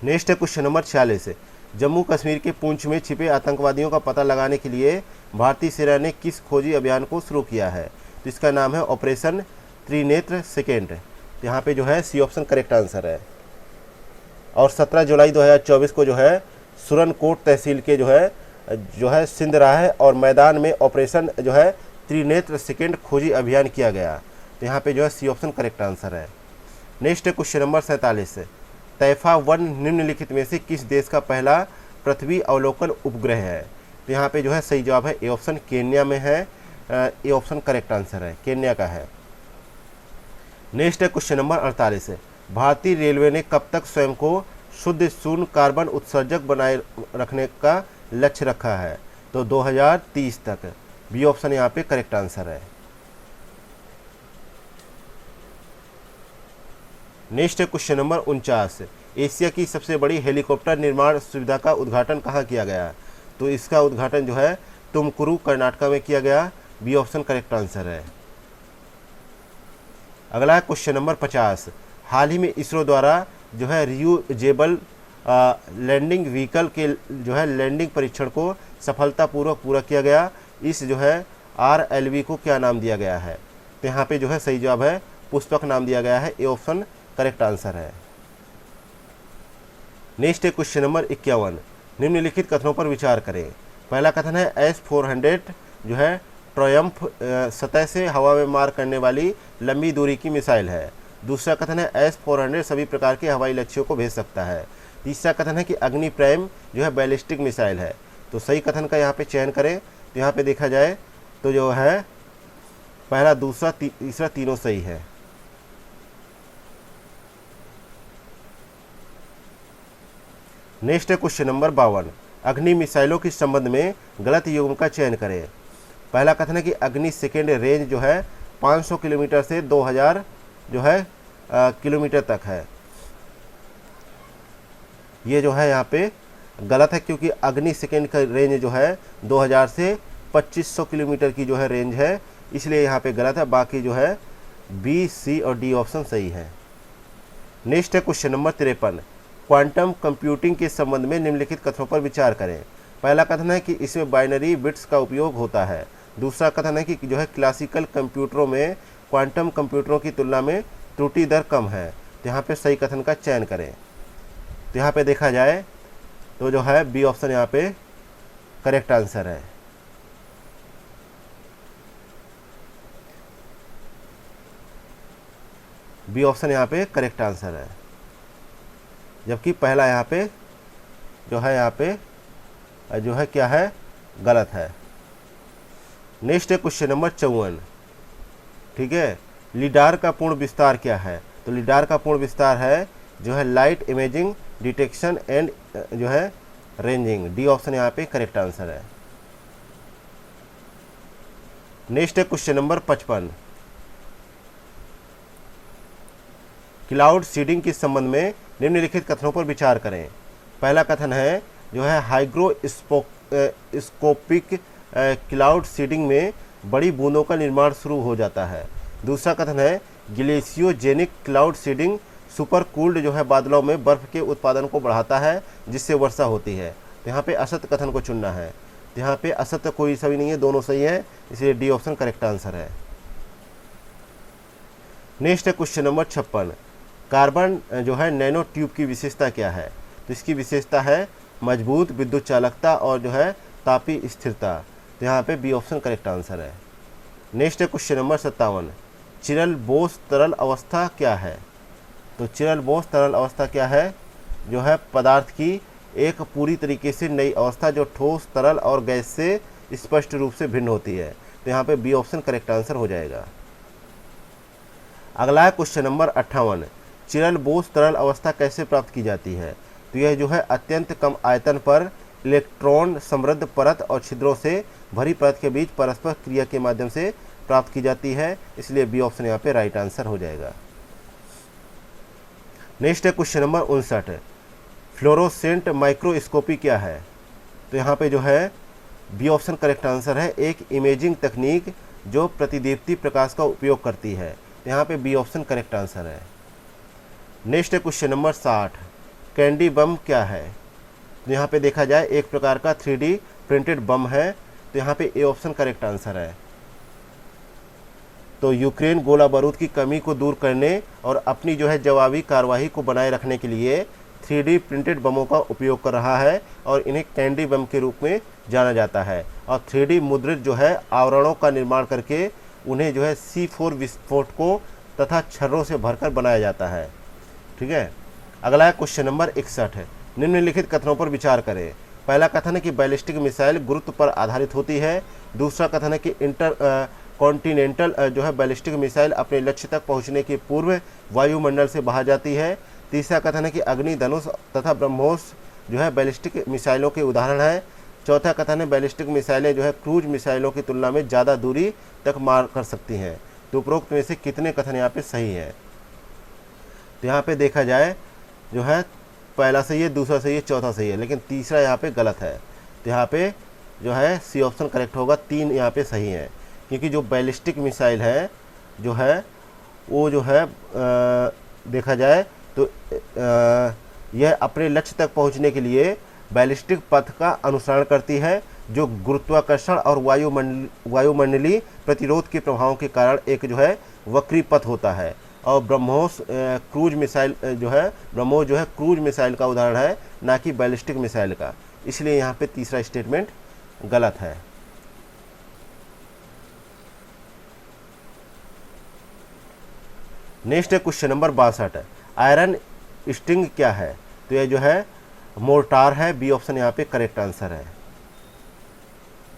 नेक्स्ट है क्वेश्चन नंबर 46। जम्मू कश्मीर के पुंछ में छिपे आतंकवादियों का पता लगाने के लिए भारतीय सेना ने किस खोजी अभियान को शुरू किया है? तो इसका नाम है ऑपरेशन त्रिनेत्र सेकेंड। यहाँ पे जो है सी ऑप्शन करेक्ट आंसर है। और 17 जुलाई 2024 को जो है सुरनकोट तहसील के जो है सिंधराह और मैदान में ऑपरेशन जो है त्रिनेत्र सेकेंड खोजी अभियान किया गया। तो यहाँ पे जो है सी ऑप्शन करेक्ट आंसर है। नेक्स्ट है क्वेश्चन नंबर 47। तैफा 1 निम्नलिखित में से किस देश का पहला पृथ्वी अवलोकन उपग्रह है? तो यहाँ पे जो है सही जवाब है ए ऑप्शन केन्या में है। ए ऑप्शन करेक्ट आंसर है, केन्या का है। नेक्स्ट है क्वेश्चन नंबर 48। भारतीय रेलवे ने कब तक स्वयं को शुद्ध शून्य कार्बन उत्सर्जक बनाए रखने का लक्ष्य रखा है? तो 2030 तक। बी ऑप्शन यहाँ पे करेक्ट आंसर है। नेक्स्ट है क्वेश्चन नंबर 49। एशिया की सबसे बड़ी हेलीकॉप्टर निर्माण सुविधा का उद्घाटन कहाँ किया गया? तो इसका उद्घाटन जो है तुमकुरू कर्नाटक में किया गया। बी ऑप्शन करेक्ट आंसर है। अगला है क्वेश्चन नंबर 50। हाल ही में इसरो द्वारा जो है रियूजेबल लैंडिंग व्हीकल के जो है लैंडिंग परीक्षण को सफलतापूर्वक पूरा किया गया। इस जो है RLV को क्या नाम दिया गया है? तो यहाँ पे जो है सही जवाब है पुष्पक नाम दिया गया है। ए ऑप्शन करेक्ट आंसर है। नेक्स्ट है क्वेश्चन नंबर 51। निम्नलिखित कथनों पर विचार करें। पहला कथन है S-400 जो है ट्रायम्फ सतह से हवा में मार करने वाली लंबी दूरी की मिसाइल है। दूसरा कथन है S-400 सभी प्रकार के हवाई लक्ष्यों को भेज सकता है। तीसरा कथन है कि अग्नि प्राइम जो है बैलिस्टिक मिसाइल है। तो सही कथन का यहाँ पे चयन करें। तो यहाँ पे देखा जाए तो जो है पहला, दूसरा, तीसरा तीनों सही है। नेक्स्ट है क्वेश्चन नंबर 52, अग्नि मिसाइलों के संबंध में गलत युग्म का चयन करें। पहला कथन है कि अग्नि सेकेंड रेंज जो है 500 किलोमीटर से 2000 जो है किलोमीटर तक है। ये जो है यहाँ पे गलत है, क्योंकि अग्नि सेकेंड का रेंज जो है 2000 से 2500 किलोमीटर की जो है रेंज है, इसलिए यहाँ पे गलत है। बाकी जो है बी, सी और डी ऑप्शन सही है। नेक्स्ट है क्वेश्चन नंबर 53, क्वांटम कंप्यूटिंग के संबंध में निम्नलिखित कथनों पर विचार करें। पहला कथन है कि इसमें बाइनरी बिट्स का उपयोग होता है। दूसरा कथन है कि जो है क्लासिकल कंप्यूटरों में क्वांटम कंप्यूटरों की तुलना में त्रुटि दर कम है। तो यहाँ पे सही कथन का चयन करें। तो यहाँ पे देखा जाए तो जो है बी ऑप्शन यहाँ पे करेक्ट आंसर है। बी ऑप्शन यहाँ पे करेक्ट आंसर है, जबकि पहला यहाँ पे जो है जो है क्या है, गलत है। नेक्स्ट है क्वेश्चन नंबर 54, ठीक है, लीडार का पूर्ण विस्तार क्या है। तो लीडार का पूर्ण विस्तार है जो है लाइट इमेजिंग डिटेक्शन एंड जो है रेंजिंग। डी ऑप्शन यहाँ पे करेक्ट आंसर है। नेक्स्ट है क्वेश्चन नंबर 55, क्लाउड सीडिंग के संबंध में निम्नलिखित कथनों पर विचार करें। पहला कथन है जो है हाइग्रोस्कोपिक क्लाउड सीडिंग में बड़ी बूंदों का निर्माण शुरू हो जाता है। दूसरा कथन है ग्लेशियोजेनिक क्लाउड सीडिंग सुपर कूल्ड जो है बादलों में बर्फ के उत्पादन को बढ़ाता है, जिससे वर्षा होती है। तो यहाँ पे असत्य कथन को चुनना है। तो यहाँ पे असत्य कोई सभी नहीं है, दोनों सही है, इसलिए डी ऑप्शन करेक्ट आंसर है। नेक्स्ट है क्वेश्चन नंबर 56, कार्बन जो है नैनो ट्यूब की विशेषता क्या है। तो इसकी विशेषता है मजबूत विद्युत चालकता और जो है तापीय स्थिरता। तो यहाँ पे बी ऑप्शन करेक्ट आंसर है। नेक्स्ट है क्वेश्चन नंबर 57, चिरल बोस तरल अवस्था क्या है। तो चिरल बोस तरल अवस्था क्या है, जो है पदार्थ की एक पूरी तरीके से नई अवस्था जो ठोस, तरल और गैस से स्पष्ट रूप से भिन्न होती है। तो यहाँ पे बी ऑप्शन करेक्ट आंसर हो जाएगा। अगला है क्वेश्चन नंबर 58, चिरल बोस तरल अवस्था कैसे प्राप्त की जाती है। तो यह जो है अत्यंत कम आयतन पर इलेक्ट्रॉन समृद्ध परत और छिद्रों से भरी परत के बीच परस्पर क्रिया के माध्यम से प्राप्त की जाती है, इसलिए बी ऑप्शन यहाँ पे राइट आंसर हो जाएगा। नेक्स्ट है क्वेश्चन नंबर 59, फ्लोरोसेंट माइक्रोस्कोपी क्या है। तो यहाँ पे जो है बी ऑप्शन करेक्ट आंसर है, एक इमेजिंग तकनीक जो प्रतिदीप्ति प्रकाश का उपयोग करती है। तो यहाँ पे बी ऑप्शन करेक्ट आंसर है। नेक्स्ट है क्वेश्चन नंबर 60, कैंडी बम क्या है। तो यहाँ पे देखा जाए एक प्रकार का 3D प्रिंटेड बम है। तो यहाँ पे ए ऑप्शन करेक्ट आंसर है। तो यूक्रेन गोला बारूद की कमी को दूर करने और अपनी जो है जवाबी कार्रवाई को बनाए रखने के लिए 3D प्रिंटेड बमों का उपयोग कर रहा है और इन्हें कैंडी बम के रूप में जाना जाता है। और 3D मुद्रित जो है आवरणों का निर्माण करके उन्हें जो है C4 विस्फोटकों तथा छर्रों से भरकर बनाया जाता है। ठीक है, अगला है क्वेश्चन नंबर 61, निम्नलिखित कथनों पर विचार करें। पहला कथन है कि बैलिस्टिक मिसाइल गुरुत्व पर आधारित होती है। दूसरा कथन है कि कॉन्टिनेंटल जो है बैलिस्टिक मिसाइल अपने लक्ष्य तक पहुंचने के पूर्व वायुमंडल से बाहर जाती है। तीसरा कथन है कि अग्नि धनुष तथा ब्रह्मोस जो है बैलिस्टिक मिसाइलों के उदाहरण है। चौथा कथन है बैलिस्टिक मिसाइलें जो है क्रूज मिसाइलों की तुलना में ज़्यादा दूरी तक मार कर सकती हैं। तो उपरोक्त में से कितने कथन यहाँ पे सही है। तो यहाँ पे देखा जाए जो है पहला सही है, दूसरा सही है, चौथा सही है, लेकिन तीसरा यहाँ पे गलत है। तो यहाँ पे जो है सी ऑप्शन करेक्ट होगा, 3 यहाँ पे सही है, क्योंकि जो बैलिस्टिक मिसाइल है जो है वो जो है देखा जाए तो यह अपने लक्ष्य तक पहुँचने के लिए बैलिस्टिक पथ का अनुसरण करती है, जो गुरुत्वाकर्षण और वायुमंडलीय प्रतिरोध के प्रभावों के कारण एक जो है वक्री पथ होता है। और ब्रह्मोस क्रूज मिसाइल जो है क्रूज मिसाइल का उदाहरण है, ना कि बैलिस्टिक मिसाइल का। इसलिए यहाँ पे तीसरा स्टेटमेंट गलत है। नेक्स्ट है क्वेश्चन नंबर 62, आयरन स्टिंग क्या है। तो यह जो है मोर्टार है। बी ऑप्शन यहाँ पे करेक्ट आंसर है।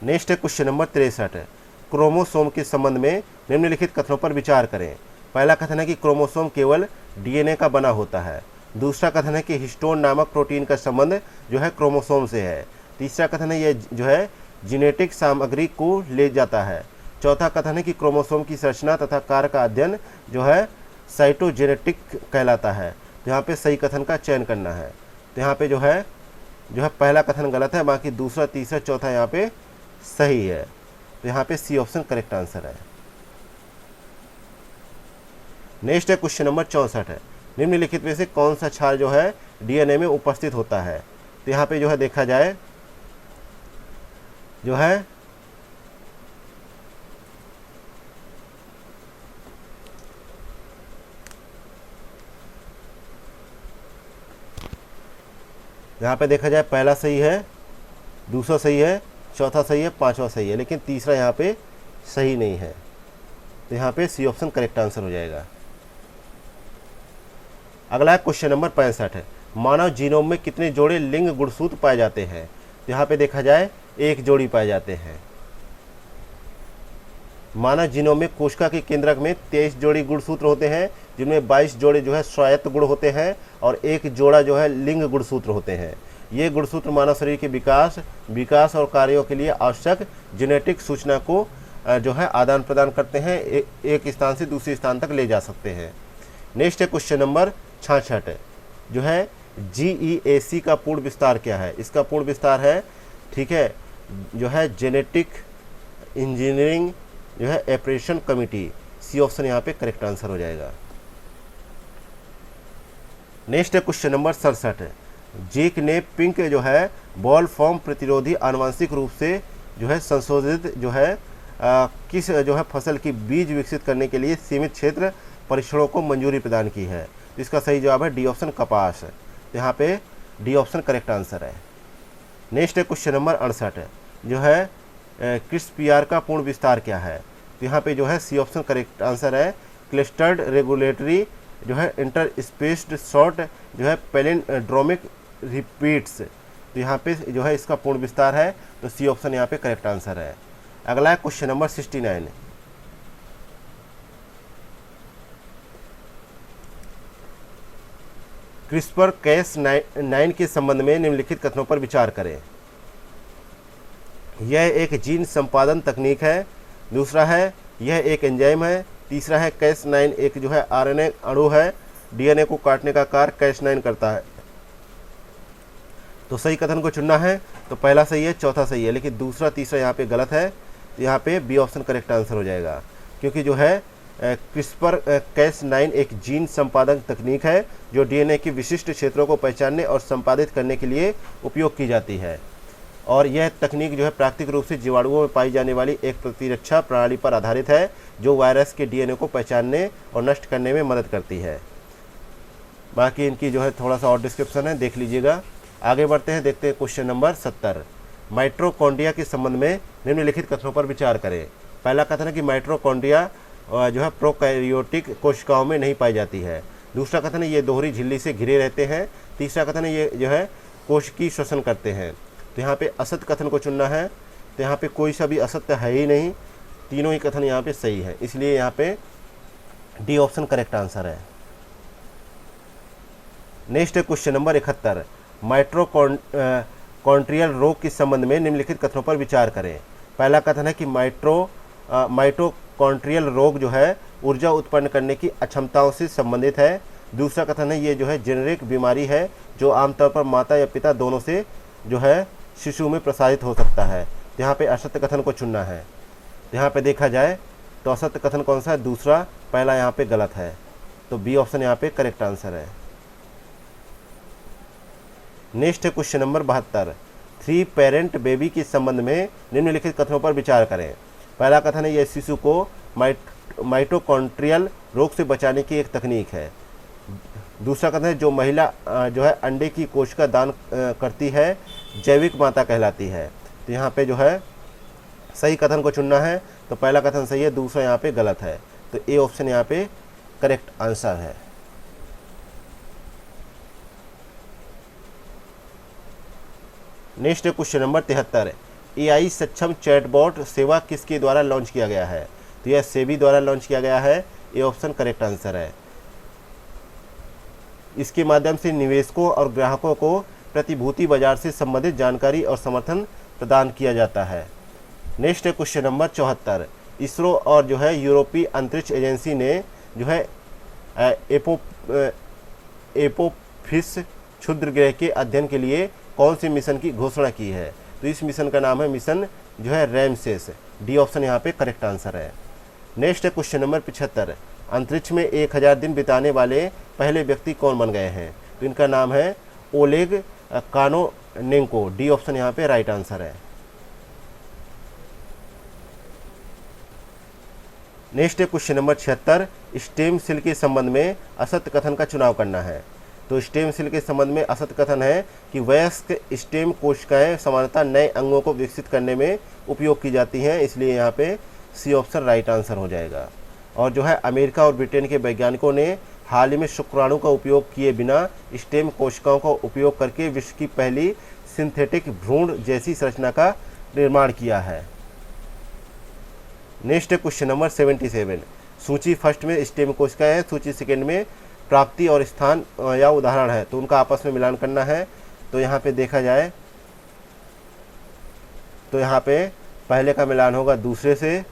नेक्स्ट है क्वेश्चन नंबर 63, क्रोमोसोम के संबंध में निम्नलिखित कथनों पर विचार करें। पहला कथन है कि क्रोमोसोम केवल डीएनए का बना होता है। दूसरा कथन है कि हिस्टोन नामक प्रोटीन का संबंध जो है क्रोमोसोम से है। तीसरा कथन है ये जो है जेनेटिक सामग्री को ले जाता है। चौथा कथन है कि क्रोमोसोम की संरचना तथा कार्य का अध्ययन जो है साइटोजेनेटिक कहलाता है। तो यहाँ पे सही कथन का चयन करना है। तो यहाँ पे जो है पहला कथन गलत है, बाकी दूसरा तीसरा चौथा यहाँ पे सही है। तो यहाँ पे सी ऑप्शन करेक्ट आंसर है। नेक्स्ट है क्वेश्चन नंबर 64 है, निम्नलिखित में से कौन सा क्षार जो है डीएनए में उपस्थित होता है। तो यहाँ पे जो है देखा जाए जो है यहाँ पे देखा जाए पहला सही है, दूसरा सही है, चौथा सही है, पांचवा सही है, लेकिन तीसरा यहाँ पे सही नहीं है। तो यहाँ पे सी ऑप्शन करेक्ट आंसर हो जाएगा। अगला है क्वेश्चन नंबर 65 है, मानव जीनोम में कितने जोड़े लिंग गुणसूत्र पाए जाते हैं। तो यहाँ पे देखा जाए एक जोड़ी पाए जाते हैं। मानव जीनोम में कोशिका के केंद्रक में 23 जोड़ी गुणसूत्र होते हैं, जिनमें 22 जोड़े जो है स्वायत्त गुण होते हैं और एक जोड़ा जो है लिंग गुणसूत्र होते हैं। ये गुणसूत्र मानव शरीर के विकास और कार्यों के लिए आवश्यक जेनेटिक सूचना को जो है आदान प्रदान करते हैं, एक स्थान से दूसरे स्थान तक ले जा सकते हैं। नेक्स्ट है क्वेश्चन नंबर 66 जो है GEAC का पूर्ण विस्तार क्या है। इसका पूर्ण विस्तार है, ठीक है, जो है जेनेटिक इंजीनियरिंग जो है ऑपरेशन कमिटी। सी ऑप्शन यहाँ पे करेक्ट आंसर हो जाएगा। नेक्स्ट है क्वेश्चन नंबर 67 है, जेक ने पिंक जो है बॉल फॉर्म प्रतिरोधी आनुवंशिक रूप से जो है संशोधित जो है किस जो है फसल की बीज विकसित करने के लिए सीमित क्षेत्र परीक्षणों को मंजूरी प्रदान की है। इसका सही जवाब है डी ऑप्शन कपास। तो यहाँ पे डी ऑप्शन करेक्ट आंसर है। नेक्स्ट है क्वेश्चन नंबर 68 जो है क्रिस्पीआर का पूर्ण विस्तार क्या है। तो यहाँ पे जो है सी ऑप्शन करेक्ट आंसर है, क्लस्टर्ड रेगुलेटरी जो है इंटरस्पेस्ड शॉर्ट जो है पैलिंड्रोमिक रिपीट्स। तो यहाँ पे जो है इसका पूर्ण विस्तार है, तो सी ऑप्शन यहाँ पे करेक्ट आंसर है। अगला है क्वेश्चन नंबर 69, क्रिस्पर Cas9 के संबंध में निम्नलिखित कथनों पर विचार करें। यह एक जीन संपादन तकनीक है। दूसरा है यह एक एंजाइम है। तीसरा है Cas9 एक जो है आरएनए अणु है, डीएनए को काटने का कार्य Cas9 करता है। तो सही कथन को चुनना है। तो पहला सही है, चौथा सही है, लेकिन दूसरा तीसरा यहाँ पे गलत है। यहाँ पे बी ऑप्शन करेक्ट आंसर हो जाएगा, क्योंकि जो है क्रिस्पर Cas9 एक जीन संपादन तकनीक है जो डीएनए के विशिष्ट क्षेत्रों को पहचानने और संपादित करने के लिए उपयोग की जाती है। और यह तकनीक जो है प्राकृतिक रूप से जीवाणुओं में पाई जाने वाली एक प्रतिरक्षा प्रणाली पर आधारित है, जो वायरस के डीएनए को पहचानने और नष्ट करने में मदद करती है। बाकी इनकी जो है थोड़ा सा और डिस्क्रिप्शन है, देख लीजिएगा। आगे बढ़ते हैं, देखते हैं क्वेश्चन नंबर 70, माइटोकॉन्ड्रिया के संबंध में निम्नलिखित कथनों पर विचार करें। पहला कथन है कि माइटोकॉन्ड्रिया जो है प्रोकैरियोटिक कोशिकाओं में नहीं पाई जाती है। दूसरा कथन है ये दोहरी झिल्ली से घिरे रहते हैं। तीसरा कथन है ये जो है कोशिकीय श्वसन करते हैं। तो यहाँ पे असत्य कथन को चुनना है। तो यहाँ पे कोई सा भी असत्य है ही नहीं, तीनों ही कथन यहाँ पे सही है, इसलिए यहाँ पे डी ऑप्शन करेक्ट आंसर है। नेक्स्ट है क्वेश्चन नंबर 71, माइटोकॉन्ड्रियल रोग के संबंध में निम्नलिखित कथनों पर विचार करें। पहला कथन है कि माइटोकॉन्ड्रियल रोग जो है ऊर्जा उत्पन्न करने की अक्षमताओं से संबंधित है। दूसरा कथन है ये जो है जेनेरिक बीमारी है जो आमतौर पर माता या पिता दोनों से जो है शिशु में प्रसारित हो सकता है। तो यहाँ पे असत्य कथन को चुनना है। तो यहाँ पे देखा जाए तो असत्य कथन कौन सा है, दूसरा, पहला यहाँ पे गलत है। तो बी ऑप्शन यहाँ पे करेक्ट आंसर है। नेक्स्ट है क्वेश्चन नंबर 72, 3 पेरेंट बेबी के संबंध में निम्नलिखित कथनों पर विचार करें। पहला कथन है यह शिशु को माइटोकॉन्ड्रियल रोग से बचाने की एक तकनीक है। दूसरा कथन है जो महिला जो है अंडे की कोशिका दान करती है जैविक माता कहलाती है। तो यहाँ पे जो है सही कथन को चुनना है। तो पहला कथन सही है, दूसरा यहाँ पे गलत है। तो ए ऑप्शन यहाँ पे करेक्ट आंसर है। नेक्स्ट क्वेश्चन नंबर 73, एआई सक्षम चैटबॉट सेवा किसके द्वारा लॉन्च किया गया है? तो यह सेबी द्वारा लॉन्च किया गया है, ये ऑप्शन करेक्ट आंसर है। इसके माध्यम से निवेशकों और ग्राहकों को प्रतिभूति बाजार से संबंधित जानकारी और समर्थन प्रदान किया जाता है। नेक्स्ट क्वेश्चन नंबर 74, इसरो और जो है यूरोपीय अंतरिक्ष एजेंसी ने जो है एपोफिस क्षुद्र ग्रह के अध्ययन के लिए कौन से मिशन की घोषणा की है? तो इस मिशन का नाम है मिशन जो है रैमसेस, डी ऑप्शन यहाँ पे करेक्ट आंसर है। नेक्स्ट क्वेश्चन नंबर 75, अंतरिक्ष में 1000 दिन बिताने वाले पहले व्यक्ति कौन बन गए हैं? तो इनका नाम है ओलेग कानोनेंको, डी ऑप्शन यहाँ पे राइट आंसर है। Next question number 76, stem cell के संबंध में असत्य कथन का चुनाव करना है। तो स्टेम सेल के संबंध में असत्य कथन है कि वयस्क स्टेम कोशिकाएं सामान्यतः नए अंगों को विकसित करने में उपयोग की जाती हैं, इसलिए यहाँ पे सी ऑप्शन राइट आंसर हो जाएगा। और जो है अमेरिका और ब्रिटेन के वैज्ञानिकों ने हाल ही में शुक्राणु का उपयोग किए बिना स्टेम कोशिकाओं का उपयोग करके विश्व की पहली सिंथेटिक भ्रूण जैसी संरचना का निर्माण किया है। नेक्स्ट क्वेश्चन नंबर 77, सूची फर्स्ट में स्टेम कोशिकाएं हैं, सूची सेकेंड में प्राप्ति और स्थान या उदाहरण है, तो उनका आपस में मिलान करना है। तो यहाँ पे देखा जाए तो यहाँ पे पहले का मिलान होगा दूसरे से,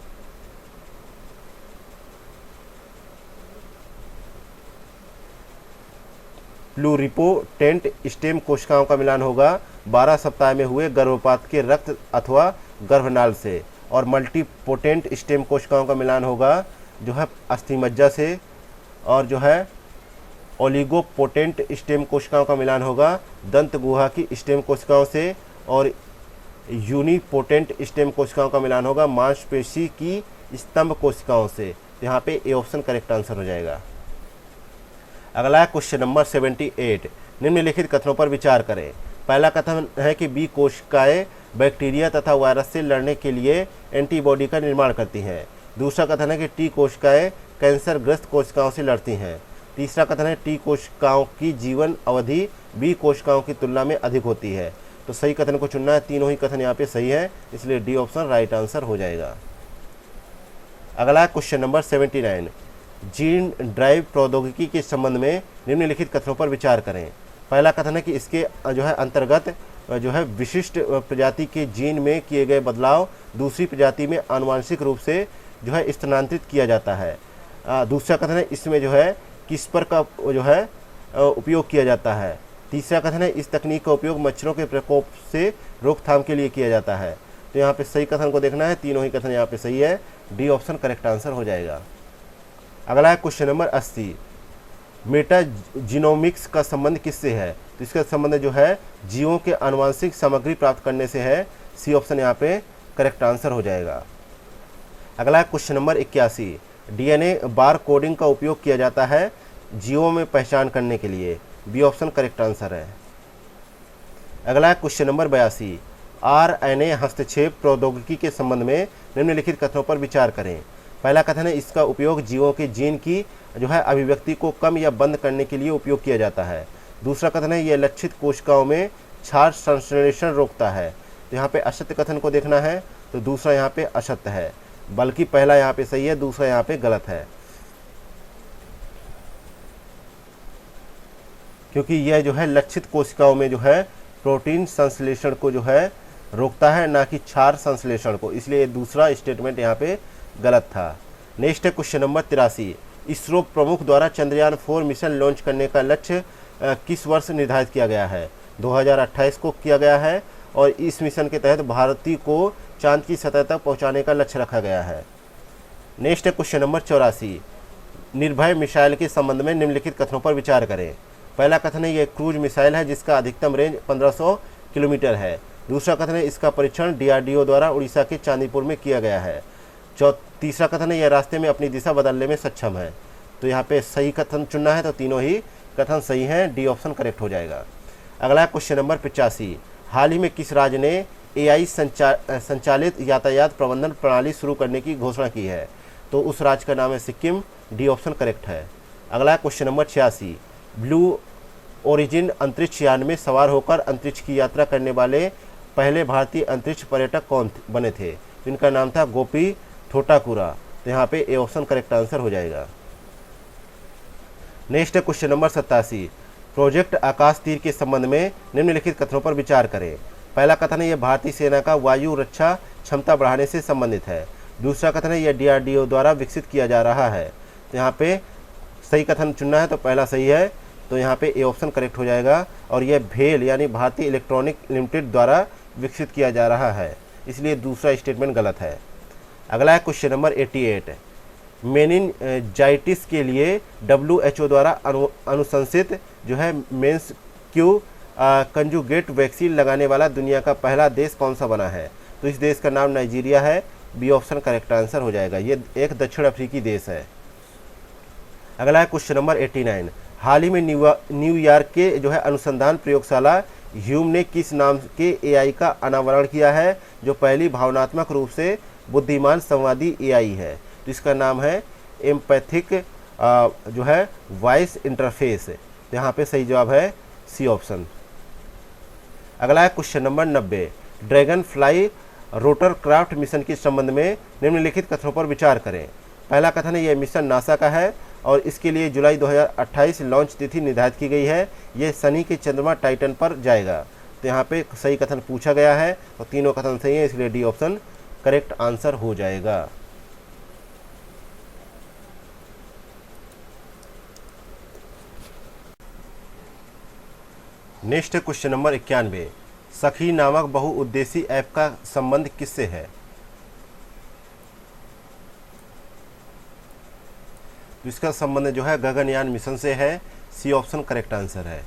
प्लूरिपोटेंट स्टेम कोशिकाओं का मिलान होगा 12 सप्ताह में हुए गर्भपात के रक्त अथवा गर्भनाल से, और मल्टीपोटेंट स्टेम कोशिकाओं का मिलान होगा जो है अस्थिमज्जा से, और जो है ओलिगोपोटेंट स्टेम कोशिकाओं का मिलान होगा दंत गुहा की स्टेम कोशिकाओं से, और यूनिपोटेंट स्टेम कोशिकाओं का मिलान होगा मांसपेशी की स्तंभ कोशिकाओं से। यहाँ पे ए ऑप्शन करेक्ट आंसर हो जाएगा। अगला क्वेश्चन नंबर 78, निम्नलिखित कथनों पर विचार करें। पहला कथन है कि बी कोशिकाएं बैक्टीरिया तथा वायरस से लड़ने के लिए एंटीबॉडी का निर्माण करती हैं। दूसरा कथन है कि टी कोशिकाएं कैंसर ग्रस्त कोशिकाओं से लड़ती हैं। तीसरा कथन है टी कोशिकाओं की जीवन अवधि बी कोशिकाओं की तुलना में अधिक होती है। तो सही कथन को चुनना है, तीनों ही कथन यहाँ पे सही है, इसलिए डी ऑप्शन राइट आंसर हो जाएगा। अगला क्वेश्चन नंबर 79, जीन ड्राइव प्रौद्योगिकी के संबंध में निम्नलिखित कथनों पर विचार करें। पहला कथन है कि इसके जो है अंतर्गत जो है विशिष्ट प्रजाति के जीन में किए गए बदलाव दूसरी प्रजाति में आनुवांशिक रूप से जो है स्थानांतरित किया जाता है। दूसरा कथन है इसमें जो है किस्पर का जो है उपयोग किया जाता है। तीसरा कथन है इस तकनीक का उपयोग मच्छरों के प्रकोप से रोकथाम के लिए किया जाता है। तो यहाँ पे सही कथन को देखना है, तीनों ही कथन यहाँ पे सही है, डी ऑप्शन करेक्ट आंसर हो जाएगा। अगला है क्वेश्चन नंबर 80, मेटाजीनोमिक्स का संबंध किससे है? तो इसका संबंध जो है जीवों के आनुवांशिक सामग्री प्राप्त करने से है, सी ऑप्शन यहाँ पे करेक्ट आंसर हो जाएगा। अगला है क्वेश्चन नंबर 81, डीएनए बार कोडिंग का उपयोग किया जाता है जीवों में पहचान करने के लिए, बी ऑप्शन करेक्ट आंसर है। अगला है क्वेश्चन नंबर 82, आरएनए हस्तक्षेप प्रौद्योगिकी के संबंध में निम्नलिखित कथनों पर विचार करें। पहला कथन है इसका उपयोग जीवों के जीन की जो है अभिव्यक्ति को कम या बंद करने के लिए उपयोग किया जाता है। दूसरा कथन है यह लक्षित कोशिकाओं में क्षार संश्लेषण रोकता है। तो यहाँ पे असत्य कथन को देखना है, तो दूसरा यहाँ पे असत्य है, बल्कि पहला यहाँ पे सही है, दूसरा यहाँ पे गलत है, क्योंकि यह जो है लक्षित कोशिकाओं में जो है प्रोटीन संश्लेषण को जो है रोकता है, ना कि क्षार संश्लेषण को, इसलिए दूसरा स्टेटमेंट यहाँ पे गलत था। नेक्स्ट है क्वेश्चन नंबर 83, इसरो प्रमुख द्वारा चंद्रयान 4 मिशन लॉन्च करने का लक्ष्य किस वर्ष निर्धारित किया गया है? 2028 को किया गया है, और इस मिशन के तहत भारतीय को चांद की सतह तक पहुंचाने का लक्ष्य रखा गया है। नेक्स्ट है क्वेश्चन नंबर 84, निर्भय मिसाइल के संबंध में निम्नलिखित कथनों पर विचार करें। पहला कथन है यह क्रूज मिसाइल है जिसका अधिकतम रेंज 1500 किलोमीटर है। दूसरा कथन है इसका परीक्षण डीआरडीओ द्वारा उड़ीसा के चांदीपुर में किया गया है। तीसरा कथन है यह रास्ते में अपनी दिशा बदलने में सक्षम है। तो यहाँ पे सही कथन चुनना है, तो तीनों ही कथन सही हैं, डी ऑप्शन करेक्ट हो जाएगा। अगला क्वेश्चन नंबर 85, हाल ही में किस राज्य ने एआई संचालित यातायात प्रबंधन प्रणाली शुरू करने की घोषणा की है? तो उस राज्य का नाम है सिक्किम, डी ऑप्शन करेक्ट है। अगला क्वेश्चन नंबर 86, ब्लू ओरिजिन अंतरिक्ष यान में सवार होकर अंतरिक्ष की यात्रा करने वाले पहले भारतीय अंतरिक्ष पर्यटक कौन बने थे? तो इनका नाम था गोपी थोटाकुरा। तो यहाँ पे ए ऑप्शन करेक्ट आंसर हो जाएगा। नेक्स्ट है क्वेश्चन नंबर 87। प्रोजेक्ट आकाश तीर के संबंध में निम्नलिखित कथनों पर विचार करें। पहला कथन है यह भारतीय सेना का वायु रक्षा क्षमता बढ़ाने से संबंधित है। दूसरा कथन है यह DRDO द्वारा विकसित किया जा रहा है। तो यहाँ पे सही कथन चुनना है, तो पहला सही है, तो यहाँ पे ए ऑप्शन करेक्ट हो जाएगा। और यह भेल यानी भारतीय इलेक्ट्रॉनिक लिमिटेड द्वारा विकसित किया जा रहा है, इसलिए दूसरा स्टेटमेंट गलत है। अगला है क्वेश्चन नंबर 88। मेनिनजाइटिस के लिए WHO द्वारा अनुशंसित जो है मेंस क्यू कंजुगेट वैक्सीन लगाने वाला दुनिया का पहला देश कौन सा बना है? तो इस देश का नाम नाइजीरिया है। बी ऑप्शन करेक्ट आंसर हो जाएगा। ये एक दक्षिण अफ्रीकी देश है। अगला है क्वेश्चन नंबर 89। हाल ही में न्यूयॉर्क के जो है अनुसंधान प्रयोगशाला ह्यूम ने किस नाम के AI का अनावरण किया है, जो पहली भावनात्मक रूप से बुद्धिमान संवादी AI है? तो इसका नाम है एम्पैथिक जो है वॉइस इंटरफेस। तो यहाँ पे सही जवाब है सी ऑप्शन। अगला है question number 90। Dragonfly rotorcraft mission के संबंध में निम्नलिखित कथनों पर विचार करें। पहला कथन है यह मिशन नासा का है और इसके लिए जुलाई 2028 लॉन्च तिथि निर्धारित की गई है। यह शनि के चंद्रमा टाइटन पर जाएगा। तो यहाँ पे सही कथन पूछा गया है और तीनों कथन सही है, इसलिए डी ऑप्शन करेक्ट आंसर हो जाएगा। नेक्स्ट है क्वेश्चन नंबर 91। सखी नामक बहुउद्देशीय ऐप का संबंध किससे है? तो इसका संबंध जो है गगनयान मिशन से है। सी ऑप्शन करेक्ट आंसर है।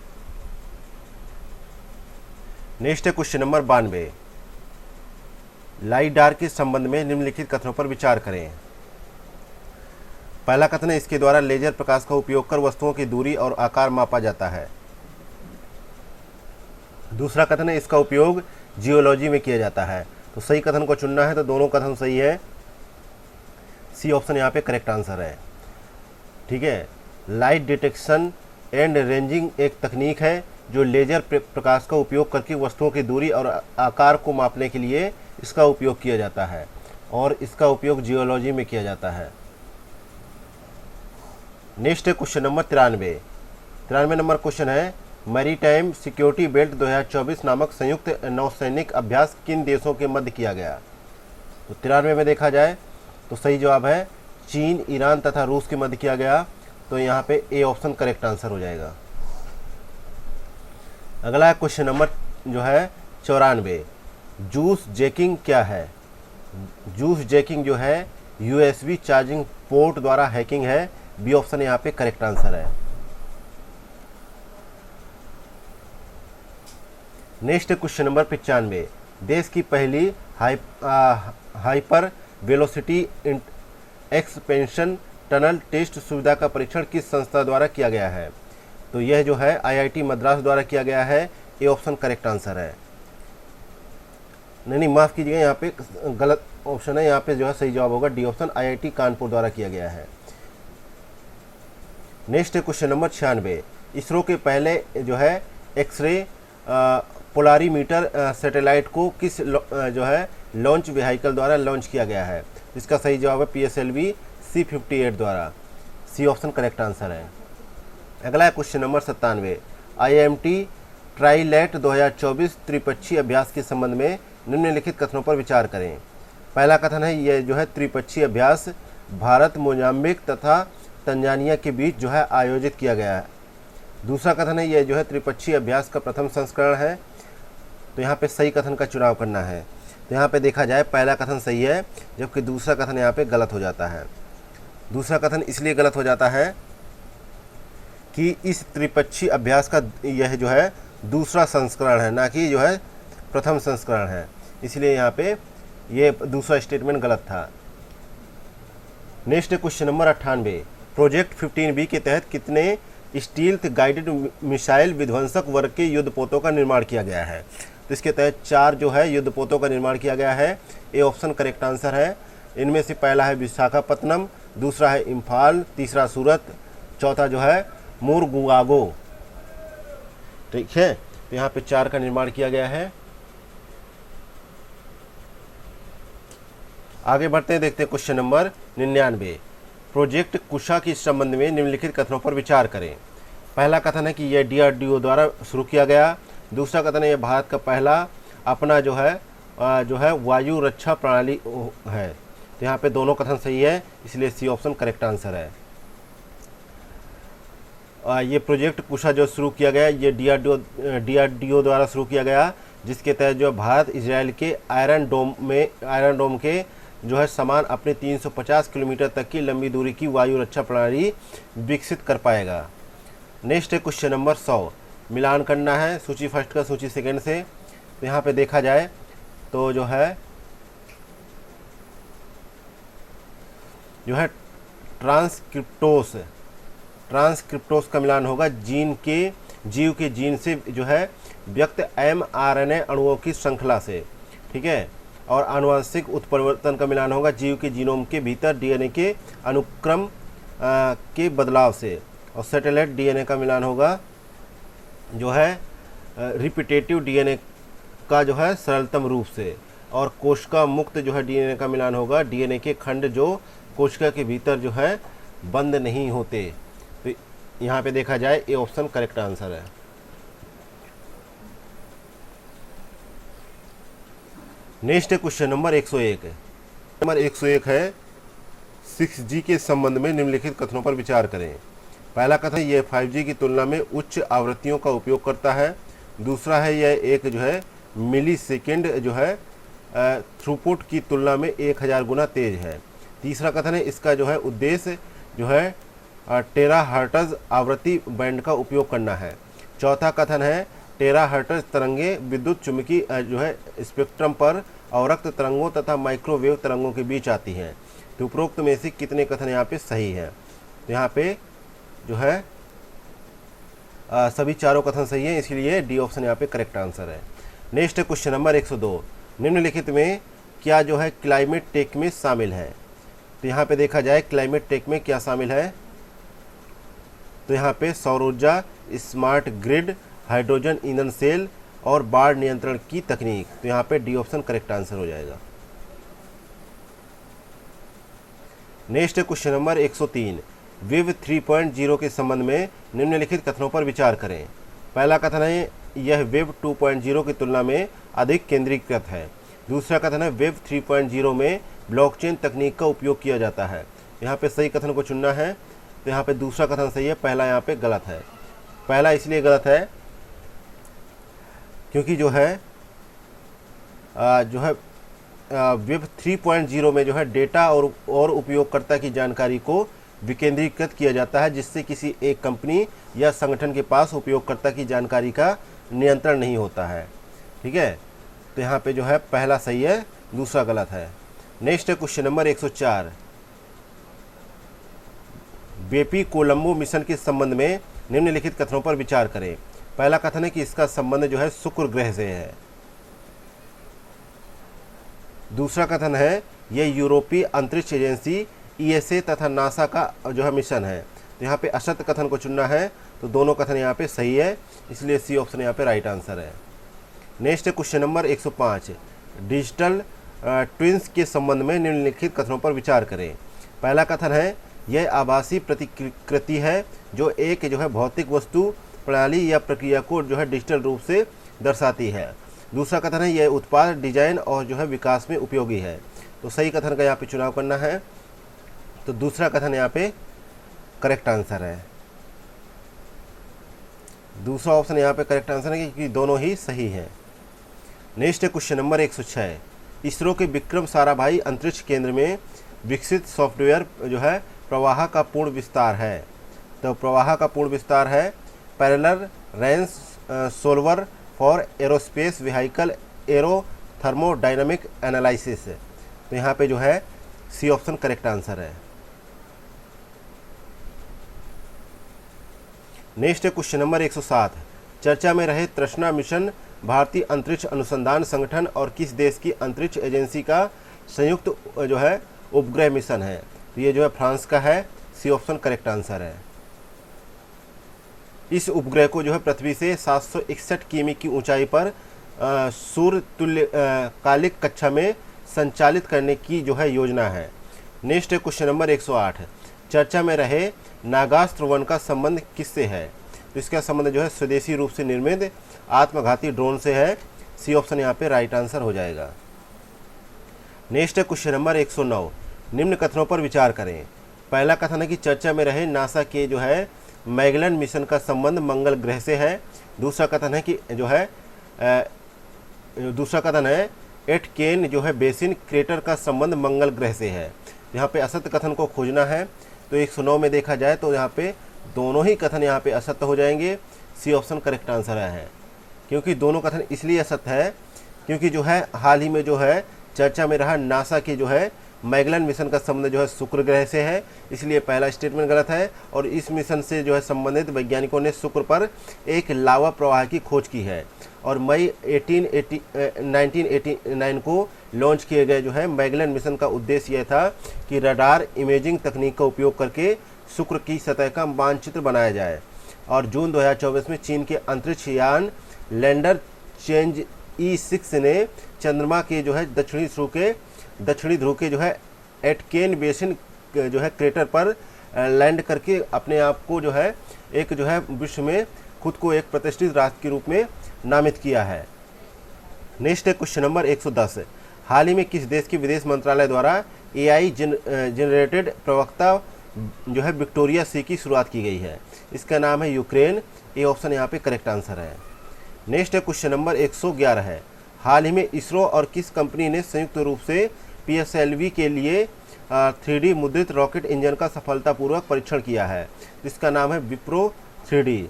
नेक्स्ट है क्वेश्चन नंबर 92। लाइडार के संबंध में निम्नलिखित कथनों पर विचार करें। पहला कथन है इसके द्वारा लेजर प्रकाश का उपयोग कर वस्तुओं की दूरी और आकार मापा जाता है। दूसरा कथन है इसका उपयोग जियोलॉजी में किया जाता है। तो सही कथन को चुनना है, तो दोनों कथन सही है। सी ऑप्शन यहाँ पे करेक्ट आंसर है। ठीक है। लाइट डिटेक्शन एंड रेंजिंग एक तकनीक है जो लेजर प्रकाश का उपयोग करके वस्तुओं की दूरी और आकार को मापने के लिए इसका उपयोग किया जाता है और इसका उपयोग जियोलॉजी में किया जाता है। नेक्स्ट है क्वेश्चन नंबर 93। 93 नंबर क्वेश्चन है मैरीटाइम सिक्योरिटी बेल्ट 2024 नामक संयुक्त नौसैनिक अभ्यास किन देशों के मध्य किया गया? तो 93 में देखा जाए तो सही जवाब है चीन, ईरान तथा रूस के मध्य किया गया। तो यहाँ पे ए ऑप्शन करेक्ट आंसर हो जाएगा। अगला क्वेश्चन नंबर जो है 94। जूस जैकिंग क्या है? जूस जैकिंग जो है USB चार्जिंग पोर्ट द्वारा हैकिंग है। बी ऑप्शन यहाँ पे करेक्ट आंसर है। Next question number 95। देश की पहली hyper velocity expansion tunnel test सुविधा का परीक्षण किस संस्था द्वारा किया गया है? तो यह जो है IIT मद्रास द्वारा किया गया है। ए ऑप्शन करेक्ट आंसर है। नहीं माफ़ कीजिएगा, यहाँ पे गलत ऑप्शन है। यहाँ पे जो है सही जवाब होगा डी ऑप्शन IIT कानपुर द्वारा किया गया है। Next question number 96। इसरो के पहले जो है एक्सरे पोलारीमीटर सैटेलाइट को किस जो है लॉन्च व्हीकल द्वारा लॉन्च किया गया है? इसका सही जवाब है PSLV C58 द्वारा। सी ऑप्शन करेक्ट आंसर है। अगला है क्वेश्चन नंबर 97। IMT ट्राइलैट 2024 त्रिपक्षीय अभ्यास के संबंध में निम्नलिखित कथनों पर विचार करें। पहला कथन है यह जो है त्रिपक्षीय अभ्यास भारत, मोजाम्बिक तथा तंजानिया के बीच जो है आयोजित किया गया है। दूसरा कथन है यह जो है त्रिपक्षीय अभ्यास का प्रथम संस्करण है। तो यहाँ पे सही कथन का चुनाव करना है। तो यहाँ पे देखा जाए पहला कथन सही है, जबकि दूसरा कथन यहाँ पे गलत हो जाता है। दूसरा कथन इसलिए गलत हो जाता है कि इस त्रिपक्षीय अभ्यास का यह जो है दूसरा संस्करण है, ना कि जो है प्रथम संस्करण है, इसलिए यहाँ पे ये दूसरा स्टेटमेंट गलत था। Next question number 98। Project 15B के तहत कितने स्टील्थ गाइडेड मिसाइल विध्वंसक वर्ग के युद्धपोतों का निर्माण किया गया है? तो इसके तहत 4 जो है युद्धपोतों का निर्माण किया गया है। ए ऑप्शन करेक्ट आंसर है। इनमें से पहला है विशाखापत्तनम, दूसरा है इम्फाल, तीसरा सूरत, चौथा जो है मुरगुआगो। ठीक है, तो यहाँ पे 4 का निर्माण किया गया है। आगे बढ़ते हैं, देखते हैं क्वेश्चन नंबर 99। प्रोजेक्ट कुशा के संबंध में निम्नलिखित कथनों पर विचार करें। पहला कथन है कि यह DRDO द्वारा शुरू किया गया। दूसरा कथन है यह भारत का पहला अपना जो है वायु रक्षा प्रणाली है। तो यहाँ पे दोनों कथन सही है, इसलिए सी ऑप्शन करेक्ट आंसर है। ये प्रोजेक्ट कुशा जो शुरू किया गया, ये DRDO द्वारा शुरू किया गया, जिसके तहत जो भारत इजराइल के आयरन डोम के जो है समान अपने 350 किलोमीटर तक की लंबी दूरी की वायु रक्षा प्रणाली विकसित कर पाएगा। नेक्स्ट है क्वेश्चन नंबर 100। मिलान करना है सूची फर्स्ट का सूची सेकंड से। तो यहाँ पे देखा जाए तो जो है ट्रांसक्रिप्टोस का मिलान होगा जीव के जीन से जो है व्यक्त mRNA अणुओं की श्रृंखला से, ठीक है। और आनुवंशिक उत्परिवर्तन का मिलान होगा जीव के जीनोम के भीतर DNA के अनुक्रम के बदलाव से। और सैटेलाइट DNA का मिलान होगा जो है रिपीटेटिव DNA का जो है सरलतम रूप से। और कोशिका मुक्त जो है DNA का मिलान होगा DNA के खंड जो कोशिका के भीतर जो है बंद नहीं होते। तो यहाँ पे देखा जाए ये ऑप्शन करेक्ट आंसर है। नेक्स्ट है क्वेश्चन नंबर 101। नंबर 101 है 6G के संबंध में निम्नलिखित कथनों पर विचार करें। पहला कथन यह 5G की तुलना में उच्च आवृत्तियों का उपयोग करता है। दूसरा है यह एक जो है मिली सेकेंड जो है थ्रूपुट की तुलना में 1000 गुना तेज है। तीसरा कथन है इसका जो है उद्देश्य जो है टेराहर्ट्ज आवृत्ति बैंड का उपयोग करना है। चौथा कथन है टेराहर्ट्ज तरंगे विद्युत चुम्बकीय जो है स्पेक्ट्रम पर अवरक्त तरंगों तथा माइक्रोवेव तरंगों के बीच आती हैं। तो उपरोक्त में से कितने कथन यहाँ पे सही है? तो यहाँ पे जो है सभी चारों कथन सही है, इसलिए डी ऑप्शन यहाँ पे करेक्ट आंसर है। नेक्स्ट है क्वेश्चन नंबर 102। निम्नलिखित में क्या जो है क्लाइमेट टेक में शामिल है? तो यहाँ पे देखा जाए क्लाइमेट टेक में क्या शामिल है। तो यहाँ पे सौर ऊर्जा, स्मार्ट ग्रिड, हाइड्रोजन ईंधन सेल और बाढ़ नियंत्रण की तकनीक। तो यहाँ पे डी ऑप्शन करेक्ट आंसर हो जाएगा। नेक्स्ट है क्वेश्चन नंबर 103। वेब 3.0 के संबंध में निम्नलिखित कथनों पर विचार करें। पहला कथन है यह वेब 2.0 की तुलना में अधिक केंद्रीकृत है। दूसरा कथन है वेब 3.0 में ब्लॉकचेन तकनीक का उपयोग किया जाता है। यहाँ पे सही कथन को चुनना है। तो यहाँ पे दूसरा कथन सही है, पहला यहाँ पे गलत है। पहला इसलिए गलत है क्योंकि जो है वेब 3.0 में जो है डेटा और उपयोगकर्ता की जानकारी को विकेंद्रीकृत किया जाता है, जिससे किसी एक कंपनी या संगठन के पास उपयोगकर्ता की जानकारी का नियंत्रण नहीं होता है। ठीक है, तो यहाँ पे जो है पहला सही है, दूसरा गलत है। नेक्स्ट है क्वेश्चन नंबर 104। बेपी कोलंबो मिशन के संबंध में निम्नलिखित कथनों पर विचार करें। पहला कथन है कि इसका संबंध जो है शुक्र ग्रह से है। दूसरा कथन है यह यूरोपीय अंतरिक्ष एजेंसी ESA तथा नासा का जो है मिशन है। तो यहाँ पे असत्य कथन को चुनना है, तो दोनों कथन यहाँ पे सही है, इसलिए सी ऑप्शन यहाँ पे राइट आंसर है। नेक्स्ट है क्वेश्चन नंबर 105। डिजिटल ट्विंस के संबंध में निम्नलिखित कथनों पर विचार करें। पहला कथन है यह आभासी प्रतिकृति है जो एक जो है भौतिक वस्तु, प्रणाली या प्रक्रिया को जो है डिजिटल रूप से दर्शाती है। दूसरा कथन है यह उत्पाद डिजाइन और जो है विकास में उपयोगी है। तो सही कथन का यहाँ पे चुनाव करना है, तो दूसरा कथन यहाँ पे करेक्ट आंसर है। दूसरा ऑप्शन यहाँ पे करेक्ट आंसर है क्योंकि दोनों ही सही हैं। नेक्स्ट है क्वेश्चन नंबर 106। इसरो के विक्रम साराभाई अंतरिक्ष केंद्र में विकसित सॉफ्टवेयर जो है प्रवाह का पूर्ण विस्तार है। तो प्रवाह का पूर्ण विस्तार है parallel range solver for aerospace vehicle arrow thermodynamic analysis. तो यहाँ पे जो है सी ऑप्शन करेक्ट आंसर है। नेक्स्ट है क्वेश्चन नंबर 107। चर्चा में रहे तृष्णा मिशन भारतीय अंतरिक्ष अनुसंधान संगठन और किस देश की अंतरिक्ष एजेंसी का संयुक्त जो है उपग्रह मिशन है? तो ये जो है फ्रांस का है, सी ऑप्शन करेक्ट आंसर है। इस उपग्रह को जो है पृथ्वी से 761 किमी की ऊंचाई पर सूर्य तुल्य कालिक कक्षा में संचालित करने की जो है योजना है। नेक्स्ट है क्वेश्चन नंबर 108, चर्चा में रहे नागास्त्र वन का संबंध किससे है? तो इसका संबंध जो है स्वदेशी रूप से निर्मित आत्मघाती ड्रोन से है। सी ऑप्शन यहाँ पे राइट आंसर हो जाएगा। नेक्स्ट है क्वेश्चन नंबर 109, निम्न कथनों पर विचार करें। पहला कथन है कि चर्चा में रहे नासा के जो है मैगेलन मिशन का संबंध मंगल ग्रह से है। दूसरा कथन है कि जो है दूसरा कथन है एटकेन जो है बेसिन क्रेटर का संबंध मंगल ग्रह से है। यहाँ पे असत्य कथन को खोजना है। तो 109 में देखा जाए तो यहाँ पे दोनों ही कथन यहाँ पे असत्य हो जाएंगे। सी ऑप्शन करेक्ट आंसर है, क्योंकि दोनों कथन इसलिए असत्य है क्योंकि जो है हाल ही में जो है चर्चा में रहा नासा के जो है मैगेलन मिशन का संबंध जो है शुक्र ग्रह से है, इसलिए पहला स्टेटमेंट गलत है। और इस मिशन से जो है संबंधित वैज्ञानिकों ने शुक्र पर एक लावा प्रवाह की खोज की है और मई 1989 को लॉन्च किए गए जो है मैगेलन मिशन का उद्देश्य यह था कि रडार इमेजिंग तकनीक का उपयोग करके शुक्र की सतह का मानचित्र बनाया जाए। और जून 2024 में चीन के अंतरिक्ष यान लैंडर चेंज E6 ने चंद्रमा के जो है दक्षिणी ध्रुव के जो है एटकेन बेसिन जो है क्रेटर पर लैंड करके अपने आप को जो है एक जो है विश्व में खुद को एक प्रतिष्ठित राष्ट्र के रूप में नामित किया है। नेक्स्ट है क्वेश्चन नंबर 110, हाल ही में किस देश के विदेश मंत्रालय द्वारा AI जनरेटेड प्रवक्ता जो है विक्टोरिया सी की शुरुआत की गई है? इसका नाम है यूक्रेन। ये ऑप्शन यहाँ पे करेक्ट आंसर है। नेक्स्ट है क्वेश्चन नंबर 111 है, हाल ही में इसरो और किस कंपनी ने संयुक्त रूप से PSLV के लिए 3D मुद्रित रॉकेट इंजन का सफलतापूर्वक परीक्षण किया है? इसका नाम है विप्रो 3D।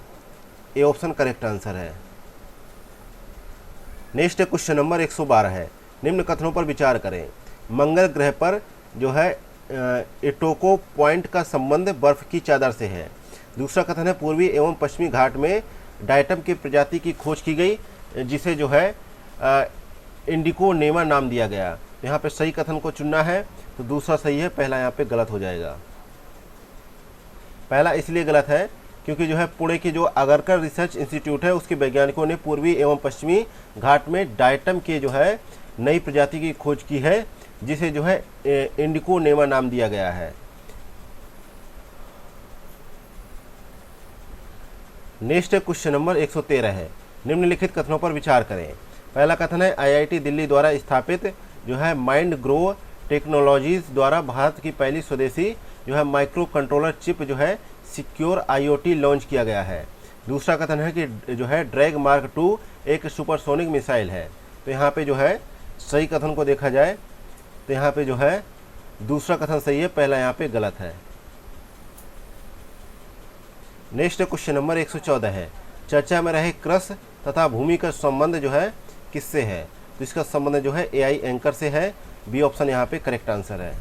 ये ऑप्शन करेक्ट आंसर है। नेक्स्ट क्वेश्चन नंबर 112 है, निम्न कथनों पर विचार करें। मंगल ग्रह पर जो है एटोको पॉइंट का संबंध बर्फ की चादर से है। दूसरा कथन है पूर्वी एवं पश्चिमी घाट में डायटम की प्रजाति की खोज की गई जिसे जो है इंडिको नेमा नाम दिया गया। यहाँ पे सही कथन को चुनना है, तो दूसरा सही है, पहला यहाँ पे गलत हो जाएगा। पहला इसलिए गलत है क्योंकि जो है पुणे की जो आगरकर रिसर्च इंस्टीट्यूट है उसके वैज्ञानिकों ने पूर्वी एवं पश्चिमी घाट में डायटम के जो है नई प्रजाति की खोज की है जिसे जो है इंडिको नेमा नाम दिया गया है। नेक्स्ट क्वेश्चन नंबर 113 है, निम्नलिखित कथनों पर विचार करें। पहला कथन है IIT दिल्ली द्वारा स्थापित जो है माइंड ग्रो टेक्नोलॉजीज द्वारा भारत की पहली स्वदेशी जो है माइक्रो कंट्रोलर चिप जो है सिक्योर IoT लॉन्च किया गया है। दूसरा कथन है कि जो है ड्रैग मार्क 2 एक सुपरसोनिक मिसाइल है। तो यहाँ पे जो है सही कथन को देखा जाए तो यहाँ पे जो है दूसरा कथन सही है, पहला यहाँ पे गलत है। नेक्स्ट क्वेश्चन नंबर 114 है, चर्चा में रहे क्रस तथा भूमि का संबंध जो है किससे है? तो इसका संबंध जो है AI एंकर से है। बी ऑप्शन यहाँ पे करेक्ट आंसर है।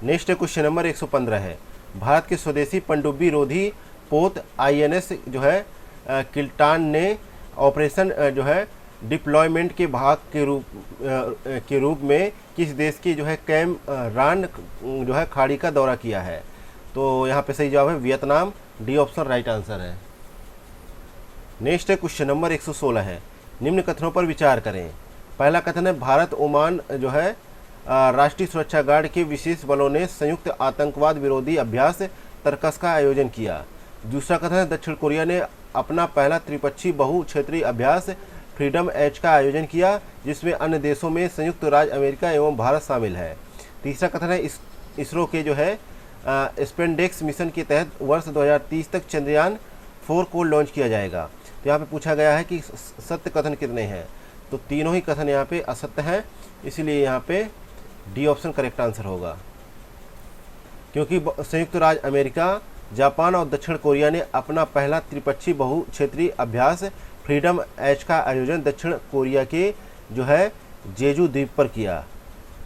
नेक्स्ट क्वेश्चन नंबर 115 है, भारत के स्वदेशी पनडुब्बी रोधी पोत INS जो है किल्टान ने ऑपरेशन जो है डिप्लॉयमेंट के भाग के रूप में किस देश की जो है कैम रान जो है खाड़ी का दौरा किया है? तो यहाँ पे सही जवाब है Vietnam. D option right answer है। नेक्स्ट क्वेश्चन नंबर 116 है, निम्न कथनों पर विचार करें। पहला कथन है भारत ओमान जो है राष्ट्रीय सुरक्षा गार्ड के विशेष बलों ने संयुक्त आतंकवाद विरोधी अभ्यास तरकस का आयोजन किया। दूसरा कथन है दक्षिण कोरिया ने अपना पहला त्रिपक्षीय बहु क्षेत्रीय अभ्यास फ्रीडम एज का आयोजन किया जिसमें अन्य देशों में संयुक्त राज्य अमेरिका एवं भारत शामिल है। तीसरा कथन है इसरो के जो है स्पेंडेक्स मिशन के तहत वर्ष 2030 तक चंद्रयान 4 को लॉन्च किया जाएगा। तो यहाँ पे पूछा गया है कि सत्य कथन कितने हैं? तो तीनों ही कथन यहाँ पे असत्य हैं, इसीलिए यहाँ पे डी ऑप्शन करेक्ट आंसर होगा। क्योंकि संयुक्त राज्य अमेरिका, जापान और दक्षिण कोरिया ने अपना पहला त्रिपक्षीय बहु क्षेत्रीय अभ्यास फ्रीडम एज का आयोजन दक्षिण कोरिया के जो है जेजू द्वीप पर किया।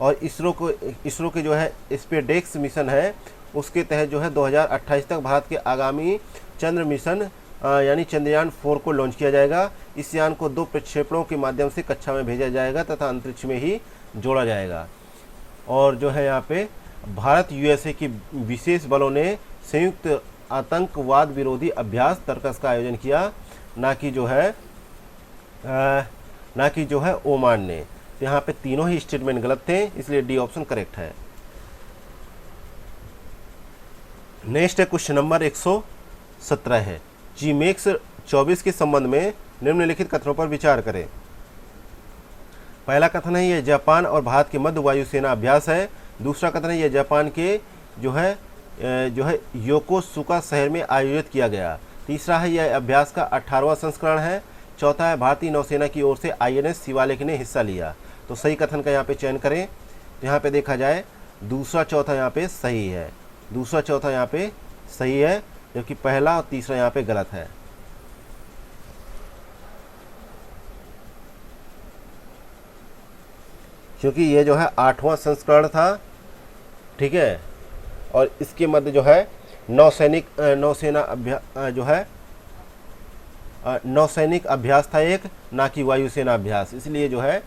और इसरो के जो है स्पेडेक्स मिशन है उसके तहत जो है 2028 तक भारत के आगामी चंद्र मिशन यानी चंद्रयान 4 को लॉन्च किया जाएगा। इस यान को 2 प्रक्षेपणों के माध्यम से कक्षा में भेजा जाएगा तथा अंतरिक्ष में ही जोड़ा जाएगा। और जो है यहाँ पे भारत USA की विशेष बलों ने संयुक्त आतंकवाद विरोधी अभ्यास तरकस का आयोजन किया, ना कि जो है ना कि जो है ओमान ने। तो यहाँ पे तीनों ही स्टेटमेंट गलत थे, इसलिए डी ऑप्शन करेक्ट है। नेक्स्ट है क्वेश्चन नंबर 117 है, जीमेक्स 24 के संबंध में निम्नलिखित कथनों पर विचार करें। पहला कथन है यह जापान और भारत के मध्य वायुसेना अभ्यास है। दूसरा कथन है यह जापान के जो है योकोसुका शहर में आयोजित किया गया। तीसरा है यह अभ्यास का 18वां संस्करण है। चौथा है भारतीय नौसेना की ओर से INS शिवालिक ने हिस्सा लिया। तो सही कथन का यहाँ पे चयन करें। तो यहाँ पे देखा जाए दूसरा चौथा यहाँ पे सही है, दूसरा चौथा यहाँ पे सही है, जबकि पहला और तीसरा यहाँ पे गलत है। क्योंकि ये जो है 8वां संस्करण था, ठीक है, और इसके मध्य जो है नौसैनिक अभ्यास था एक, ना कि वायुसेना अभ्यास, इसलिए जो है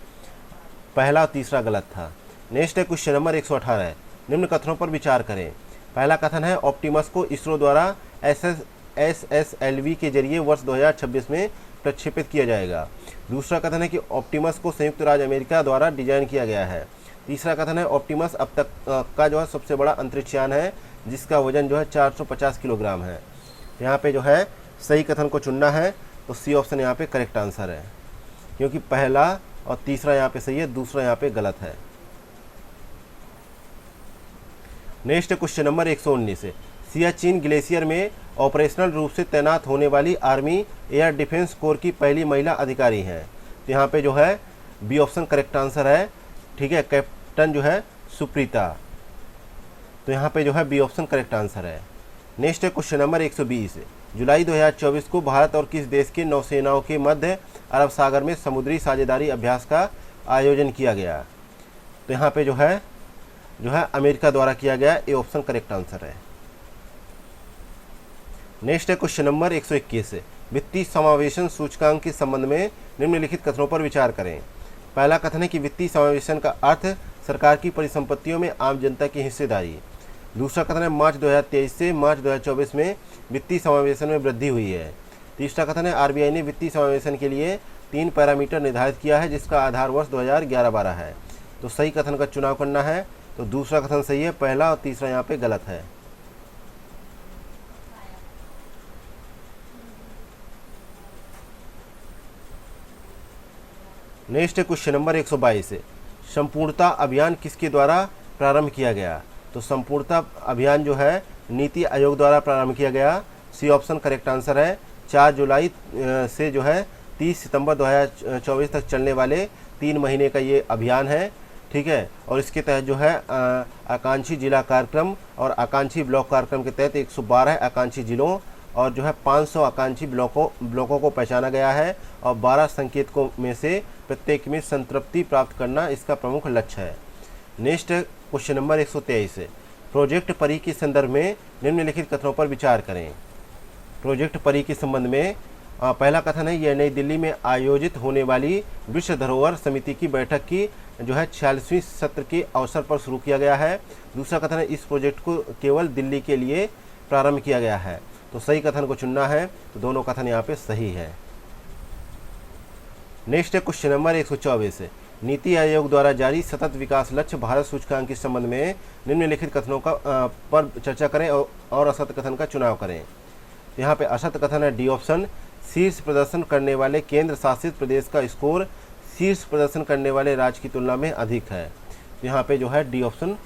पहला और तीसरा गलत था। नेक्स्ट है क्वेश्चन नंबर 118 है, निम्न कथनों पर विचार करें। पहला कथन है ऑप्टिमस को इसरो द्वारा SSLV के जरिए वर्ष 2026 में प्रक्षेपित किया जाएगा। दूसरा कथन है कि ऑप्टिमस को संयुक्त राज्य अमेरिका द्वारा डिजाइन किया गया है। तीसरा कथन है ऑप्टिमस अब तक का जो है सबसे बड़ा अंतरिक्ष यान है, जिसका वजन जो है 450 किलोग्राम है। यहाँ पे जो है सही कथन को चुनना है, तो सी ऑप्शन यहाँ पे करेक्ट आंसर है, क्योंकि पहला और तीसरा यहाँ पे सही है, दूसरा यहाँ पे गलत है। नेक्स्ट क्वेश्चन नंबर 119 है, सियाचिन ग्लेशियर में ऑपरेशनल रूप से तैनात होने वाली आर्मी एयर डिफेंस कोर की पहली महिला अधिकारी हैं। तो यहाँ पे जो है बी ऑप्शन करेक्ट आंसर है, ठीक है, कैप्टन जो है सुप्रीता। तो यहाँ पे जो है बी ऑप्शन करेक्ट आंसर है। नेक्स्ट है क्वेश्चन नंबर 120, जुलाई 2024 को भारत और किस देश के नौसेनाओं के मध्य अरब सागर में समुद्री साझेदारी अभ्यास का आयोजन किया गया। तो यहाँ पे जो है अमेरिका द्वारा किया गया, ए ऑप्शन करेक्ट आंसर है। नेक्स्ट है क्वेश्चन नंबर 121, वित्तीय समावेशन सूचकांक के संबंध में निम्नलिखित कथनों पर विचार करें। पहला कथन है कि वित्तीय समावेशन का अर्थ सरकार की परिसंपत्तियों में आम जनता की हिस्सेदारी। दूसरा कथन है मार्च 2023 से मार्च 2024 में वित्तीय समावेशन में वृद्धि हुई है। तीसरा कथन है RBI ने वित्तीय समावेशन के लिए 3 पैरामीटर निर्धारित किया है, जिसका आधार वर्ष 2011-12 है। तो सही कथन का चुनाव करना है, तो दूसरा कथन सही है, पहला और तीसरा यहाँ पे गलत है। नेक्स्ट है क्वेश्चन नंबर 122, संपूर्णता अभियान किसके द्वारा प्रारंभ किया गया। तो संपूर्णता अभियान जो है नीति आयोग द्वारा प्रारंभ किया गया, सी ऑप्शन करेक्ट आंसर है। 4 जुलाई से जो है 30 सितंबर 2024 तक चलने वाले 3 महीने का ये अभियान है, ठीक है, और इसके तहत जो है आकांक्षी जिला कार्यक्रम और आकांक्षी ब्लॉक कार्यक्रम के तहत 112 आकांक्षी जिलों और जो है 500 आकांक्षी ब्लॉकों को पहचाना गया है, और 12 संकेतकों में से प्रत्येक में संतृप्ति प्राप्त करना इसका प्रमुख लक्ष्य है। नेक्स्ट क्वेश्चन नंबर 123, प्रोजेक्ट परी के संदर्भ में निम्नलिखित कथनों पर विचार करें। प्रोजेक्ट परी के संबंध में पहला कथन है यह नई दिल्ली में आयोजित होने वाली विश्व धरोहर समिति की बैठक की जो है 46वीं सत्र के अवसर पर शुरू किया गया है। दूसरा कथन है इस प्रोजेक्ट को केवल दिल्ली के लिए प्रारंभ किया गया है। तो सही कथन को चुनना है, तो दोनों कथन यहाँ पे सही है। नेक्स्ट है क्वेश्चन नंबर 124, नीति आयोग द्वारा जारी सतत विकास लक्ष्य भारत सूचकांक के संबंध में निम्नलिखित कथनों का पर चर्चा करें और असत कथन का चुनाव करें। यहाँ पे असत कथन है डी ऑप्शन, शीर्ष प्रदर्शन करने वाले केंद्र शासित प्रदेश का स्कोर शीर्ष प्रदर्शन करने वाले राज्य की तुलना में अधिक है। यहाँ पे जो है डी ऑप्शन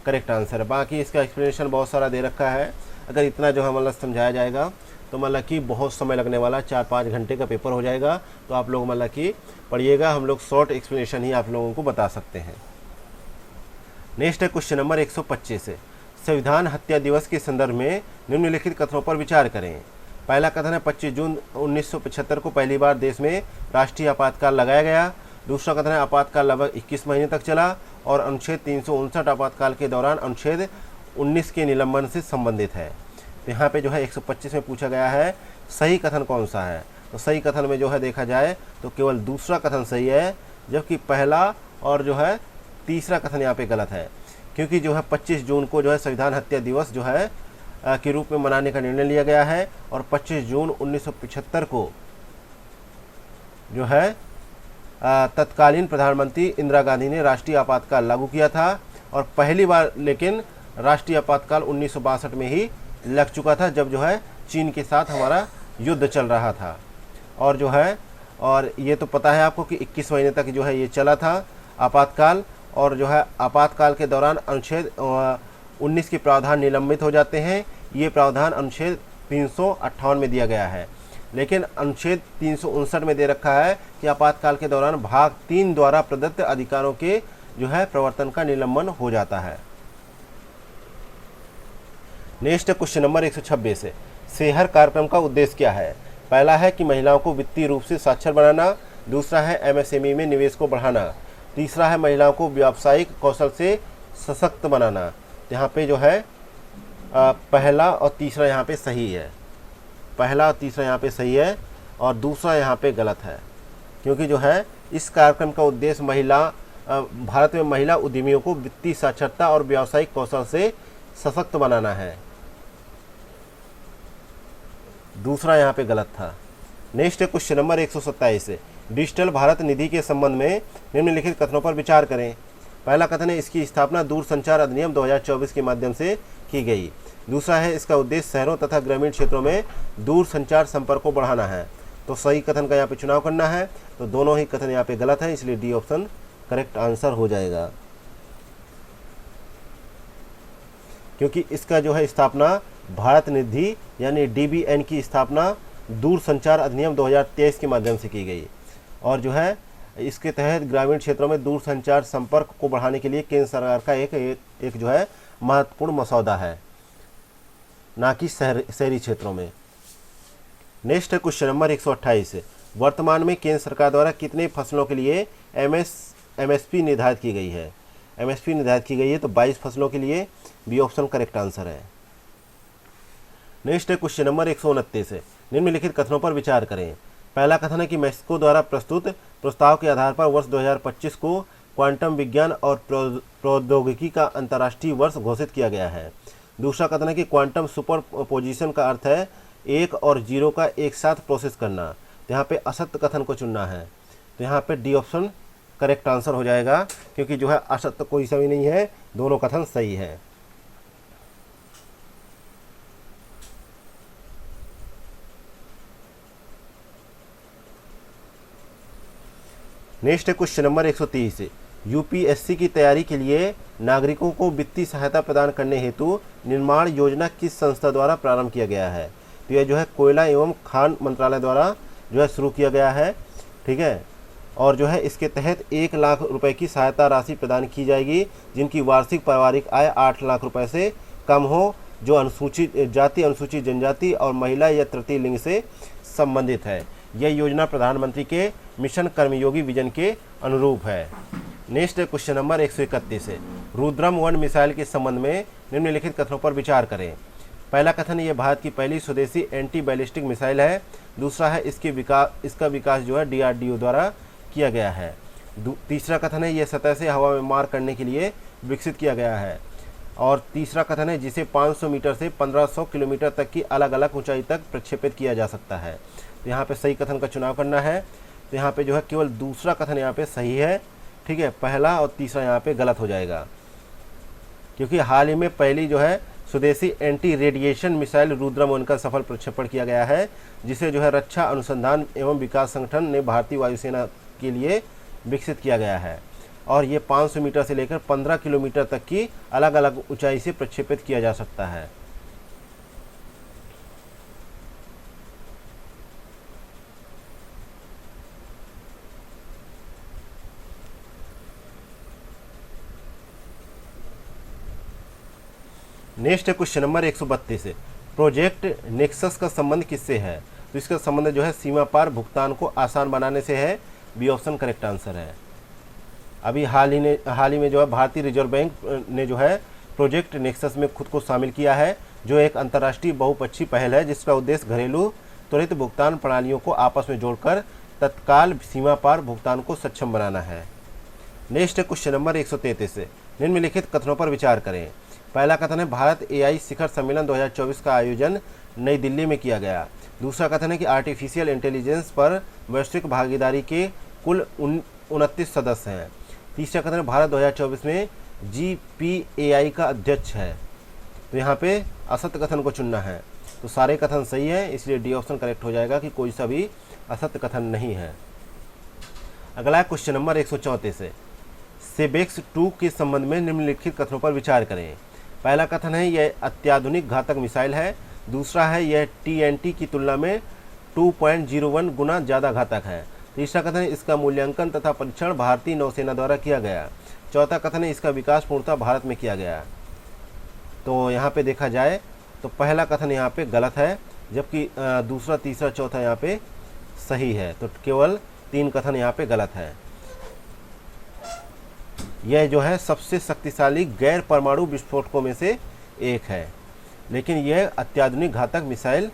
करेक्ट आंसर है। बाकी इसका एक्सप्लेनेशन बहुत सारा दे रखा है, अगर इतना जो है मतलब समझाया जाएगा तो मतलब कि बहुत समय लगने वाला, 4-5 घंटे का पेपर हो जाएगा। तो आप लोग मतलब कि पढ़िएगा, हम लोग शॉर्ट एक्सप्लेनेशन ही आप लोगों को बता सकते हैं। नेक्स्ट है क्वेश्चन नंबर 125, संविधान हत्या दिवस के संदर्भ में निम्नलिखित कथनों पर विचार करें। पहला कथन है 25 जून 1975 को पहली बार देश में राष्ट्रीय आपातकाल लगाया गया। दूसरा कथन है आपातकाल लगभग 21 महीने तक चला और अनुच्छेद 359 आपातकाल के दौरान अनुच्छेद 19 के निलंबन से संबंधित है। तो यहाँ पे जो है 125 में पूछा गया है सही कथन कौन सा है। तो सही कथन में जो है देखा जाए तो केवल दूसरा कथन सही है, जबकि पहला और जो है तीसरा कथन यहाँ पे गलत है, क्योंकि जो है 25 जून को जो है संविधान हत्या दिवस जो है के रूप में मनाने का निर्णय लिया गया है, और 25 जून 1975 को जो है तत्कालीन प्रधानमंत्री इंदिरा गांधी ने राष्ट्रीय आपातकाल लागू किया था, और पहली बार लेकिन राष्ट्रीय आपातकाल 1962 में ही लग चुका था, जब जो है चीन के साथ हमारा युद्ध चल रहा था। और जो है, और ये तो पता है आपको कि 21 महीने तक जो है ये चला था आपातकाल। और जो है आपातकाल के दौरान अनुच्छेद 19 के प्रावधान निलंबित हो जाते हैं। ये प्रावधान अनुच्छेद 358 में दिया गया है, लेकिन अनुच्छेद 359 में दे रखा है कि आपातकाल के दौरान भाग 3 द्वारा प्रदत्त अधिकारों के जो है प्रवर्तन का निलंबन हो जाता है। नेक्स्ट क्वेश्चन नंबर 126 है, सेहर कार्यक्रम का उद्देश्य क्या है? पहला है कि महिलाओं को वित्तीय रूप से साक्षर बनाना, दूसरा है एमएसएमई में निवेश को बढ़ाना, तीसरा है महिलाओं को व्यावसायिक कौशल से सशक्त बनाना। तो यहाँ पे जो है पहला और तीसरा यहाँ पे सही है, पहला और तीसरा यहाँ पे सही है, और दूसरा यहाँ पे गलत है, क्योंकि जो है इस कार्यक्रम का उद्देश्य भारत में महिला उद्यमियों को वित्तीय साक्षरता और व्यावसायिक कौशल से सशक्त बनाना है। दूसरा यहाँ पे गलत था। नेक्स्ट क्वेश्चन नंबर 127 है, डिजिटल भारत निधि के संबंध में निम्नलिखित कथनों पर विचार करें। पहला कथन है, इसकी स्थापना दूरसंचार अधिनियम 2024 के माध्यम से की गई। दूसरा है, इसका उद्देश्य शहरों तथा ग्रामीण क्षेत्रों में दूरसंचार संपर्क को बढ़ाना है। तो सही कथन का यहाँ पे चुनाव करना है, तो दोनों ही कथन यहाँ पे गलत है, इसलिए डी ऑप्शन करेक्ट आंसर हो जाएगा, क्योंकि इसका जो है स्थापना भारत निधि यानी डीबीएन की स्थापना दूरसंचार अधिनियम 2023 के माध्यम से की गई, और जो है इसके तहत ग्रामीण क्षेत्रों में दूरसंचार संपर्क को बढ़ाने के लिए केंद्र सरकार का एक जो है महत्वपूर्ण मसौदा है, ना कि शहरी क्षेत्रों में। नेक्स्ट क्वेश्चन नंबर 128 है, वर्तमान में केंद्र सरकार द्वारा कितने फसलों के लिए एमएसपी निर्धारित की गई है? एमएसपी निर्धारित की गई है तो 22 फसलों के लिए, बी ऑप्शन करेक्ट आंसर है। नेक्स्ट क्वेश्चन नंबर 129 है, निम्नलिखित कथनों पर विचार करें। पहला कथन है कि मैक्सिको द्वारा प्रस्तुत प्रस्ताव के आधार पर वर्ष 2025 को क्वांटम विज्ञान और प्रौद्योगिकी का अंतर्राष्ट्रीय वर्ष घोषित किया गया है। दूसरा कथन है कि क्वांटम सुपरपोजिशन का अर्थ है 1 और 0 का एक साथ प्रोसेस करना। तो यहाँ पे असत्य कथन को चुनना है, तो यहाँ पे डी ऑप्शन करेक्ट आंसर हो जाएगा, क्योंकि जो है असत्य कोई सही नहीं है, दोनों कथन सही है। नेक्स्ट क्वेश्चन नंबर 130 है, यूपीएससी की तैयारी के लिए नागरिकों को वित्तीय सहायता प्रदान करने हेतु निर्माण योजना किस संस्था द्वारा प्रारंभ किया गया है? तो यह जो है कोयला एवं खान मंत्रालय द्वारा जो है शुरू किया गया है, ठीक है। और जो है इसके तहत 1 लाख रुपए की सहायता राशि प्रदान की जाएगी, जिनकी वार्षिक पारिवारिक आय 8 लाख रुपए से कम हो, जो अनुसूचित जाति, अनुसूचित जनजाति और महिला या तृतीय लिंग से संबंधित है। यह योजना प्रधानमंत्री के मिशन कर्मयोगी विजन के अनुरूप है। नेक्स्ट क्वेश्चन नंबर 131 है, रुद्रम 1 मिसाइल के संबंध में निम्नलिखित कथनों पर विचार करें। पहला कथन, ये भारत की पहली स्वदेशी एंटी बैलिस्टिक मिसाइल है। दूसरा है, इसका विकास जो है डीआरडीओ द्वारा किया गया है। तीसरा कथन है, यह सतह से हवा में मार करने के लिए विकसित किया गया है। और तीसरा कथन है, जिसे 500 मीटर से 1500 किलोमीटर तक की अलग अलग ऊंचाई तक प्रक्षेपित किया जा सकता है। तो यहाँ पे सही कथन का चुनाव करना है, तो यहाँ पे जो है केवल दूसरा कथन यहाँ पे सही है, ठीक है। पहला और तीसरा यहाँ पे गलत हो जाएगा, क्योंकि हाल ही में पहली जो है स्वदेशी एंटी रेडिएशन मिसाइल रुद्रम 1 का सफल प्रक्षेपण किया गया है, जिसे जो है रक्षा अनुसंधान एवं विकास संगठन ने भारतीय वायुसेना के लिए विकसित किया गया है। और ये 500 मीटर से लेकर 15 किलोमीटर तक की अलग अलग ऊंचाई से प्रक्षेपित किया जा सकता है। नेक्स्ट क्वेश्चन नंबर 132 है, प्रोजेक्ट नेक्सस का संबंध किससे है? तो इसका संबंध जो है सीमा पार भुगतान को आसान बनाने से है, बी ऑप्शन करेक्ट आंसर है। अभी हाल ही में जो है भारतीय रिजर्व बैंक ने जो है प्रोजेक्ट नेक्सस में खुद को शामिल किया है, जो एक अंतर्राष्ट्रीय बहुपक्षीय पहल है, जिसका उद्देश्य घरेलू त्वरित भुगतान प्रणालियों को आपस में जोड़कर तत्काल सीमा पार भुगतान को सक्षम बनाना है। नेक्स्ट क्वेश्चन नंबर 133 है, निम्नलिखित कथनों पर विचार करें। पहला कथन है, भारत एआई शिखर सम्मेलन 2024 का आयोजन नई दिल्ली में किया गया। दूसरा कथन है कि आर्टिफिशियल इंटेलिजेंस पर वैश्विक भागीदारी के कुल 29 सदस्य हैं। तीसरा कथन है भारत 2024 में GPAI का अध्यक्ष है। तो यहाँ पे असत्य कथन को चुनना है। तो सारे कथन सही है, इसलिए डी ऑप्शन करेक्ट हो जाएगा कि कोई सा भी असत्य कथन नहीं है। अगला है क्वेश्चन नंबर 134 से सेबेक्स 2 के संबंध में निम्नलिखित कथनों पर विचार करें। पहला कथन है यह अत्याधुनिक घातक मिसाइल है। दूसरा है यह TNT की तुलना में 2.01 गुना ज़्यादा घातक है। तीसरा कथन है इसका मूल्यांकन तथा परीक्षण भारतीय नौसेना द्वारा किया गया। चौथा कथन है इसका विकास पूर्णतः भारत में किया गया। तो यहाँ पे देखा जाए तो पहला कथन यहाँ पे गलत है, जबकि दूसरा, तीसरा, चौथा यहाँ पे सही है। तो केवल 3 कथन यहाँ पे गलत है। यह जो है सबसे शक्तिशाली गैर परमाणु विस्फोटकों में से एक है, लेकिन यह अत्याधुनिक घातक मिसाइल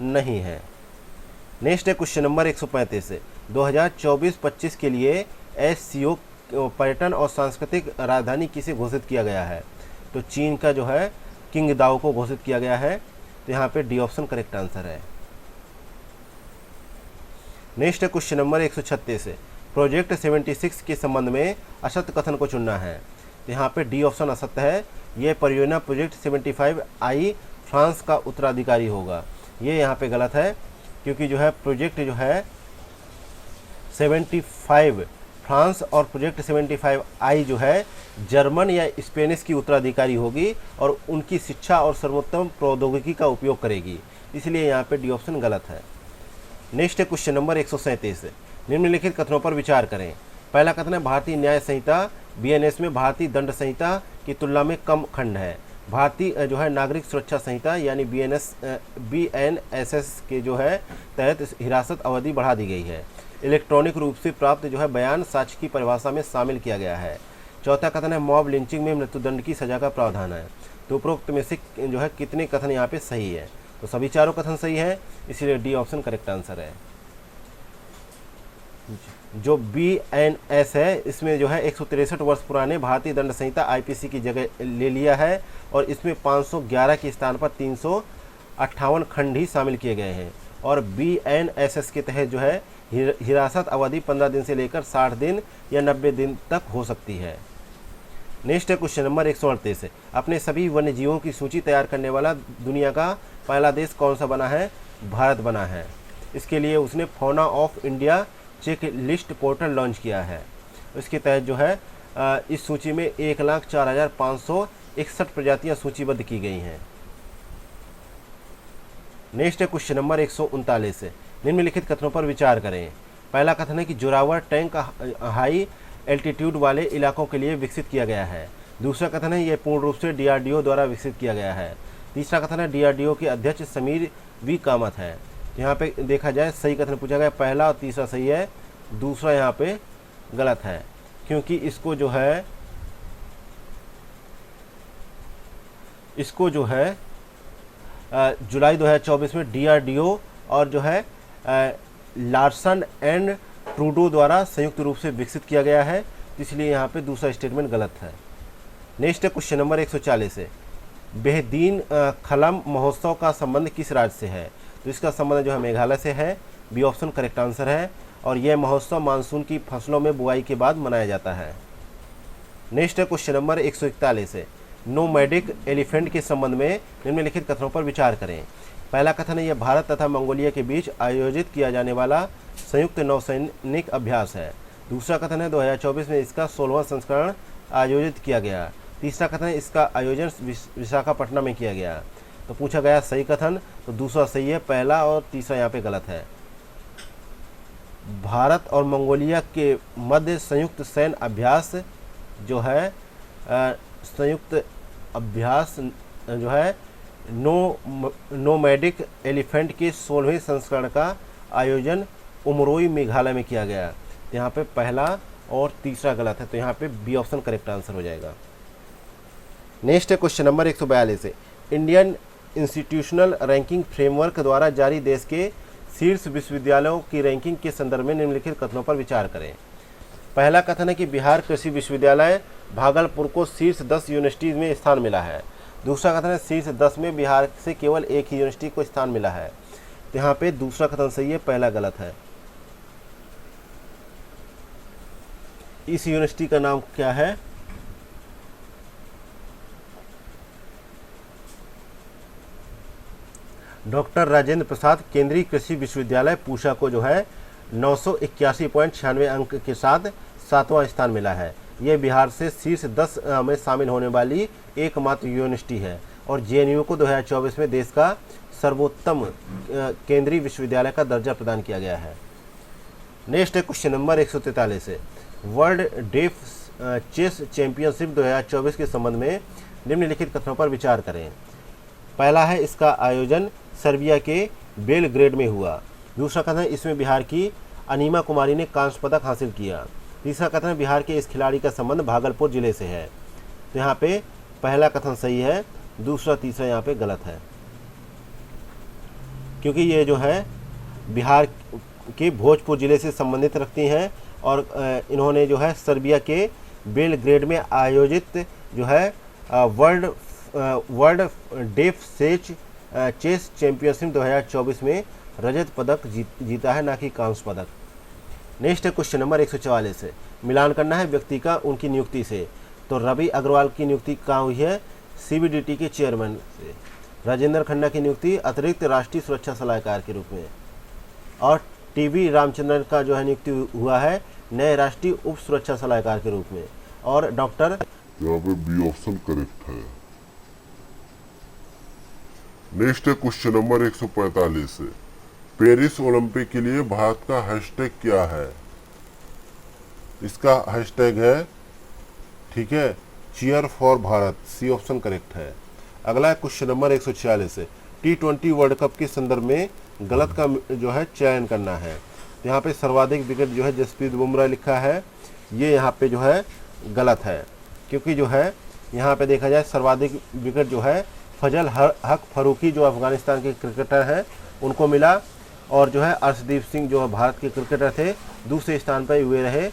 नहीं है। नेक्स्ट है क्वेश्चन नंबर 135 से 2024-25 के लिए SCO पर्यटन और सांस्कृतिक राजधानी किसे घोषित किया गया है। तो चीन का जो है किंगदाओ को घोषित किया गया है। तो यहाँ पे डी ऑप्शन करेक्ट आंसर है। नेक्स्ट है क्वेश्चन नंबर 136 से प्रोजेक्ट 76 के संबंध में असत्य कथन को चुनना है। तो यहाँ पे डी ऑप्शन असत्य है। यह परियोजना प्रोजेक्ट 75I फ्रांस का उत्तराधिकारी होगा। ये यहाँ पे गलत है, क्योंकि जो है प्रोजेक्ट जो है 75 फ्रांस और प्रोजेक्ट 75I जो है जर्मन या स्पेनिश की उत्तराधिकारी होगी और उनकी शिक्षा और सर्वोत्तम प्रौद्योगिकी का उपयोग करेगी। इसलिए यहाँ पे डी ऑप्शन गलत है। नेक्स्ट है क्वेश्चन नंबर 137 निम्नलिखित कथनों पर विचार करें। पहला कथन है भारतीय न्याय संहिता BNS में भारतीय दंड संहिता की तुलना में कम खंड है। भारतीय जो है नागरिक सुरक्षा संहिता यानी BNSS के जो है तहत हिरासत अवधि बढ़ा दी गई है। इलेक्ट्रॉनिक रूप से प्राप्त जो है बयान साक्ष्य की परिभाषा में शामिल किया गया है। चौथा कथन है मॉब लिंचिंग में मृत्युदंड की सजा का प्रावधान है। तो उपरोक्त में से जो है कितने कथन यहाँ पे सही है। तो सभी चारों कथन सही है, इसलिए डी ऑप्शन करेक्ट आंसर है। जो BNS है इसमें जो है 163 वर्ष पुराने भारतीय दंड संहिता IPC की जगह ले लिया है और इसमें 511 के स्थान पर 358 खंड ही शामिल किए गए हैं। और BNSS के तहत जो है हिरासत अवधि 15 दिन से लेकर 60 दिन या 90 दिन तक हो सकती है। नेक्स्ट है क्वेश्चन नंबर 138 है अपने सभी वन्य जीवों की सूची तैयार करने वाला दुनिया का पहला देश कौन सा बना है। भारत बना है। इसके लिए उसने fauna of India checklist portal launch किया है। इसके तहत जो है इस सूची में 1,04,561 प्रजातियां सूचीबद्ध की गई हैं। नेक्स्ट है क्वेश्चन नंबर 139 है निम्नलिखित कथनों पर विचार करें। पहला कथन है कि जोरावर टैंक हाई एल्टीट्यूड वाले इलाकों के लिए विकसित किया गया है। दूसरा कथन है यह पूर्ण रूप से DRDO द्वारा विकसित किया गया है। तीसरा कथन है DRDO के अध्यक्ष समीर V कामत है। यहाँ पे देखा जाए सही कथन पूछा गया, पहला और तीसरा सही है, दूसरा यहाँ पे गलत है, क्योंकि इसको जो है जुलाई 2024 में DRDO और जो है लार्सन एंड ट्रूडो द्वारा संयुक्त रूप से विकसित किया गया है। इसलिए यहाँ पे दूसरा स्टेटमेंट गलत है। नेक्स्ट है क्वेश्चन नंबर 140 है बेहदीन खलम महोत्सव का संबंध किस राज्य से है। तो इसका संबंध जो है मेघालय से है। बी ऑप्शन करेक्ट आंसर है। और यह महोत्सव मानसून की फसलों में बुआई के बाद मनाया जाता है। नेक्स्ट है क्वेश्चन नंबर 141 है नोमैडिक एलिफेंट के संबंध में निम्नलिखित कथनों पर विचार करें। पहला कथन है यह भारत तथा मंगोलिया के बीच आयोजित किया जाने वाला संयुक्त नौसैनिक अभ्यास है। दूसरा कथन है 2024 में इसका 16वां संस्करण आयोजित किया गया। तीसरा कथन है इसका आयोजन विशाखापट्टनम में किया गया। तो पूछा गया सही कथन, तो दूसरा सही है, पहला और तीसरा यहाँ पे गलत है। भारत और मंगोलिया के मध्य संयुक्त सैन्य अभ्यास जो है संयुक्त अभ्यास जो है नोमैडिक एलिफेंट के 16वें संस्करण का आयोजन उमरोई मेघालय में किया गया। तो यहाँ पे पहला और तीसरा गलत है, तो यहाँ पे बी ऑप्शन करेक्ट आंसर हो जाएगा। नेक्स्ट है क्वेश्चन नंबर 142 है इंडियन इंस्टीट्यूशनल रैंकिंग फ्रेमवर्क द्वारा जारी देश के शीर्ष विश्वविद्यालयों की रैंकिंग के संदर्भ में निम्नलिखित कथनों पर विचार करें। पहला कथन है कि बिहार कृषि विश्वविद्यालय भागलपुर को शीर्ष 10 यूनिवर्सिटी में स्थान मिला है। दूसरा कथन है शीर्ष 10 में बिहार से केवल एक ही यूनिवर्सिटी को स्थान मिला है। तो यहाँ पे दूसरा कथन सही है, पहला गलत है। इस यूनिवर्सिटी का नाम क्या है? डॉक्टर राजेंद्र प्रसाद केंद्रीय कृषि विश्वविद्यालय पूसा को जो है 981.96 अंक के साथ 7वां स्थान मिला है। ये बिहार से शीर्ष 10 में शामिल होने वाली एकमात्र यूनिवर्सिटी है और जेएनयू को 2024 में देश का सर्वोत्तम केंद्रीय विश्वविद्यालय का दर्जा प्रदान किया गया है। नेक्स्ट है क्वेश्चन नंबर 143 है, वर्ल्ड डेफ चेस चैंपियनशिप 2024 के संबंध में निम्नलिखित कथनों पर विचार करें। पहला है, इसका आयोजन सर्बिया के बेलग्रेड में हुआ। दूसरा कथन है, इसमें बिहार की अनीमा कुमारी ने कांस्य पदक हासिल किया। तीसरा कथन है, बिहार के इस खिलाड़ी का संबंध भागलपुर जिले से है। तो यहाँ पे पहला कथन सही है, दूसरा तीसरा यहाँ पे गलत है, क्योंकि ये जो है बिहार के भोजपुर जिले से संबंधित रखती हैं और इन्होंने जो है सर्बिया के बेलग्रेड में आयोजित जो है वर्ल्ड डेफ चेस चैंपियनशिप 2024 में रजत पदक जीता है, ना कि कांस्य पदक। नेक्स्ट है क्वेश्चन नंबर 144 है, मिलान करना है व्यक्ति का उनकी नियुक्ति से। तो रवि अग्रवाल की नियुक्ति कहाँ हुई है? सीबीडीटी के चेयरमैन से। राजेंद्र खन्ना की नियुक्ति अतिरिक्त राष्ट्रीय सुरक्षा सलाहकार के रूप में, और टीवी रामचंद्रन का जो है नियुक्ति हुआ है नए राष्ट्रीय उप सुरक्षा सलाहकार के रूप में। और डॉक्टर, यहाँ पे बी ऑप्शन करेक्ट है। नेक्स्ट है क्वेश्चन नंबर 145 है, पेरिस ओलंपिक के लिए भारत का हैशटैग क्या है? इसका हैशटैग है, ठीक है, cheer for Bharat. C option correct है। अगला क्वेश्चन नंबर 146 है, T20 वर्ल्ड कप के संदर्भ में गलत का जो है चयन करना है। तो यहाँ पे सर्वाधिक विकेट जो है जसप्रीत बुमराह लिखा है, ये यहाँ पे जो है गलत है, क्योंकि जो है यहाँ पे देखा जाए सर्वाधिक विकेट जो है फजल हक फरूकी जो अफगानिस्तान के क्रिकेटर हैं उनको मिला, और जो है अर्शदीप सिंह जो भारत के क्रिकेटर थे दूसरे स्थान पर हुए रहे,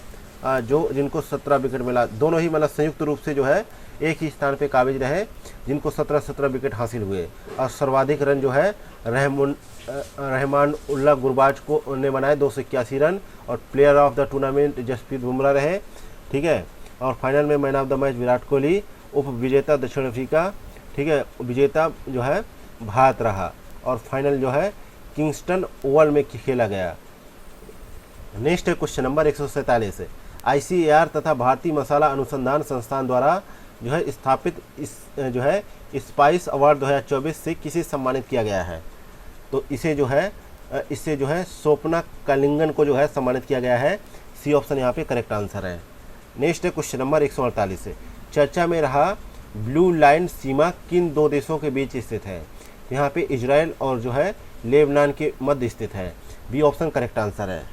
जो जिनको 17 विकेट मिला। दोनों ही मतलब संयुक्त रूप से जो है एक ही स्थान पे काबिज रहे, जिनको 17 विकेट हासिल हुए। और सर्वाधिक रन जो है रहमान उल्लाह गुरबाज को ने बनाए 281 रन, और player of the tournament Jasprit Bumrah रहे, ठीक है। और फाइनल में man of the match Virat Kohli, उप विजेता दक्षिण अफ्रीका, ठीक है, विजेता जो है भारत रहा, और फाइनल जो है किंगस्टन ओवल में खेला गया। नेक्स्ट है क्वेश्चन नंबर 147 है, ICAR तथा भारतीय मसाला अनुसंधान संस्थान द्वारा जो है स्थापित इस जो है स्पाइस अवार्ड 2024 से किसे सम्मानित किया गया है? तो इसे जो है स्वप्ना कलिंगन को जो है सम्मानित किया गया है। सी ऑप्शन यहाँ पे करेक्ट आंसर है। नेक्स्ट है क्वेश्चन नंबर 148 है, चर्चा में रहा ब्लू लाइन सीमा किन दो देशों के बीच स्थित है? तो यहाँ पे इजराइल और जो है लेबनान के मध्य स्थित है। बी ऑप्शन करेक्ट आंसर है।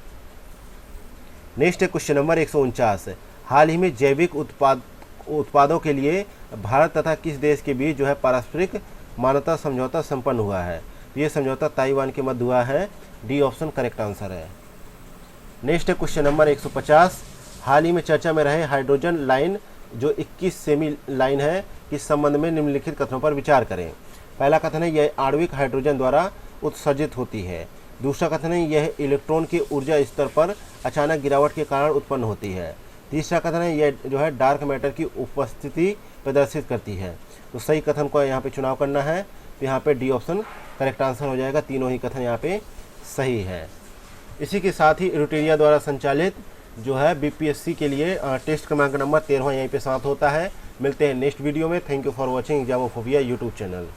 नेक्स्ट है क्वेश्चन नंबर 149 है, हाल ही में जैविक उत्पादों के लिए भारत तथा किस देश के बीच जो है पारस्परिक मान्यता समझौता संपन्न हुआ है? तो ये समझौता ताइवान के मध्य हुआ है। डी ऑप्शन करेक्ट आंसर है। नेक्स्ट है क्वेश्चन नंबर 150, हाल ही में चर्चा में रहे हाइड्रोजन लाइन जो 21 सेमी लाइन है, इस संबंध में निम्नलिखित कथनों पर विचार करें। पहला कथन है, यह आणविक हाइड्रोजन द्वारा उत्सर्जित होती है। दूसरा कथन है, यह इलेक्ट्रॉन के ऊर्जा स्तर पर अचानक गिरावट के कारण उत्पन्न होती है। तीसरा कथन है, यह जो है डार्क मैटर की उपस्थिति प्रदर्शित करती है। तो सही कथन को यहाँ पे चुनाव करना है, तो यहाँ पे डी ऑप्शन करेक्ट आंसर हो जाएगा। तीनों ही कथन यहाँ पे सही है। इसी के साथ ही रुटेरिया द्वारा संचालित जो है BPSC के लिए टेस्ट क्रमांक नंबर 13 यहीं पे समाप्त होता है। मिलते हैं नेक्स्ट वीडियो में। Thank you for watching Examophobia YouTube channel.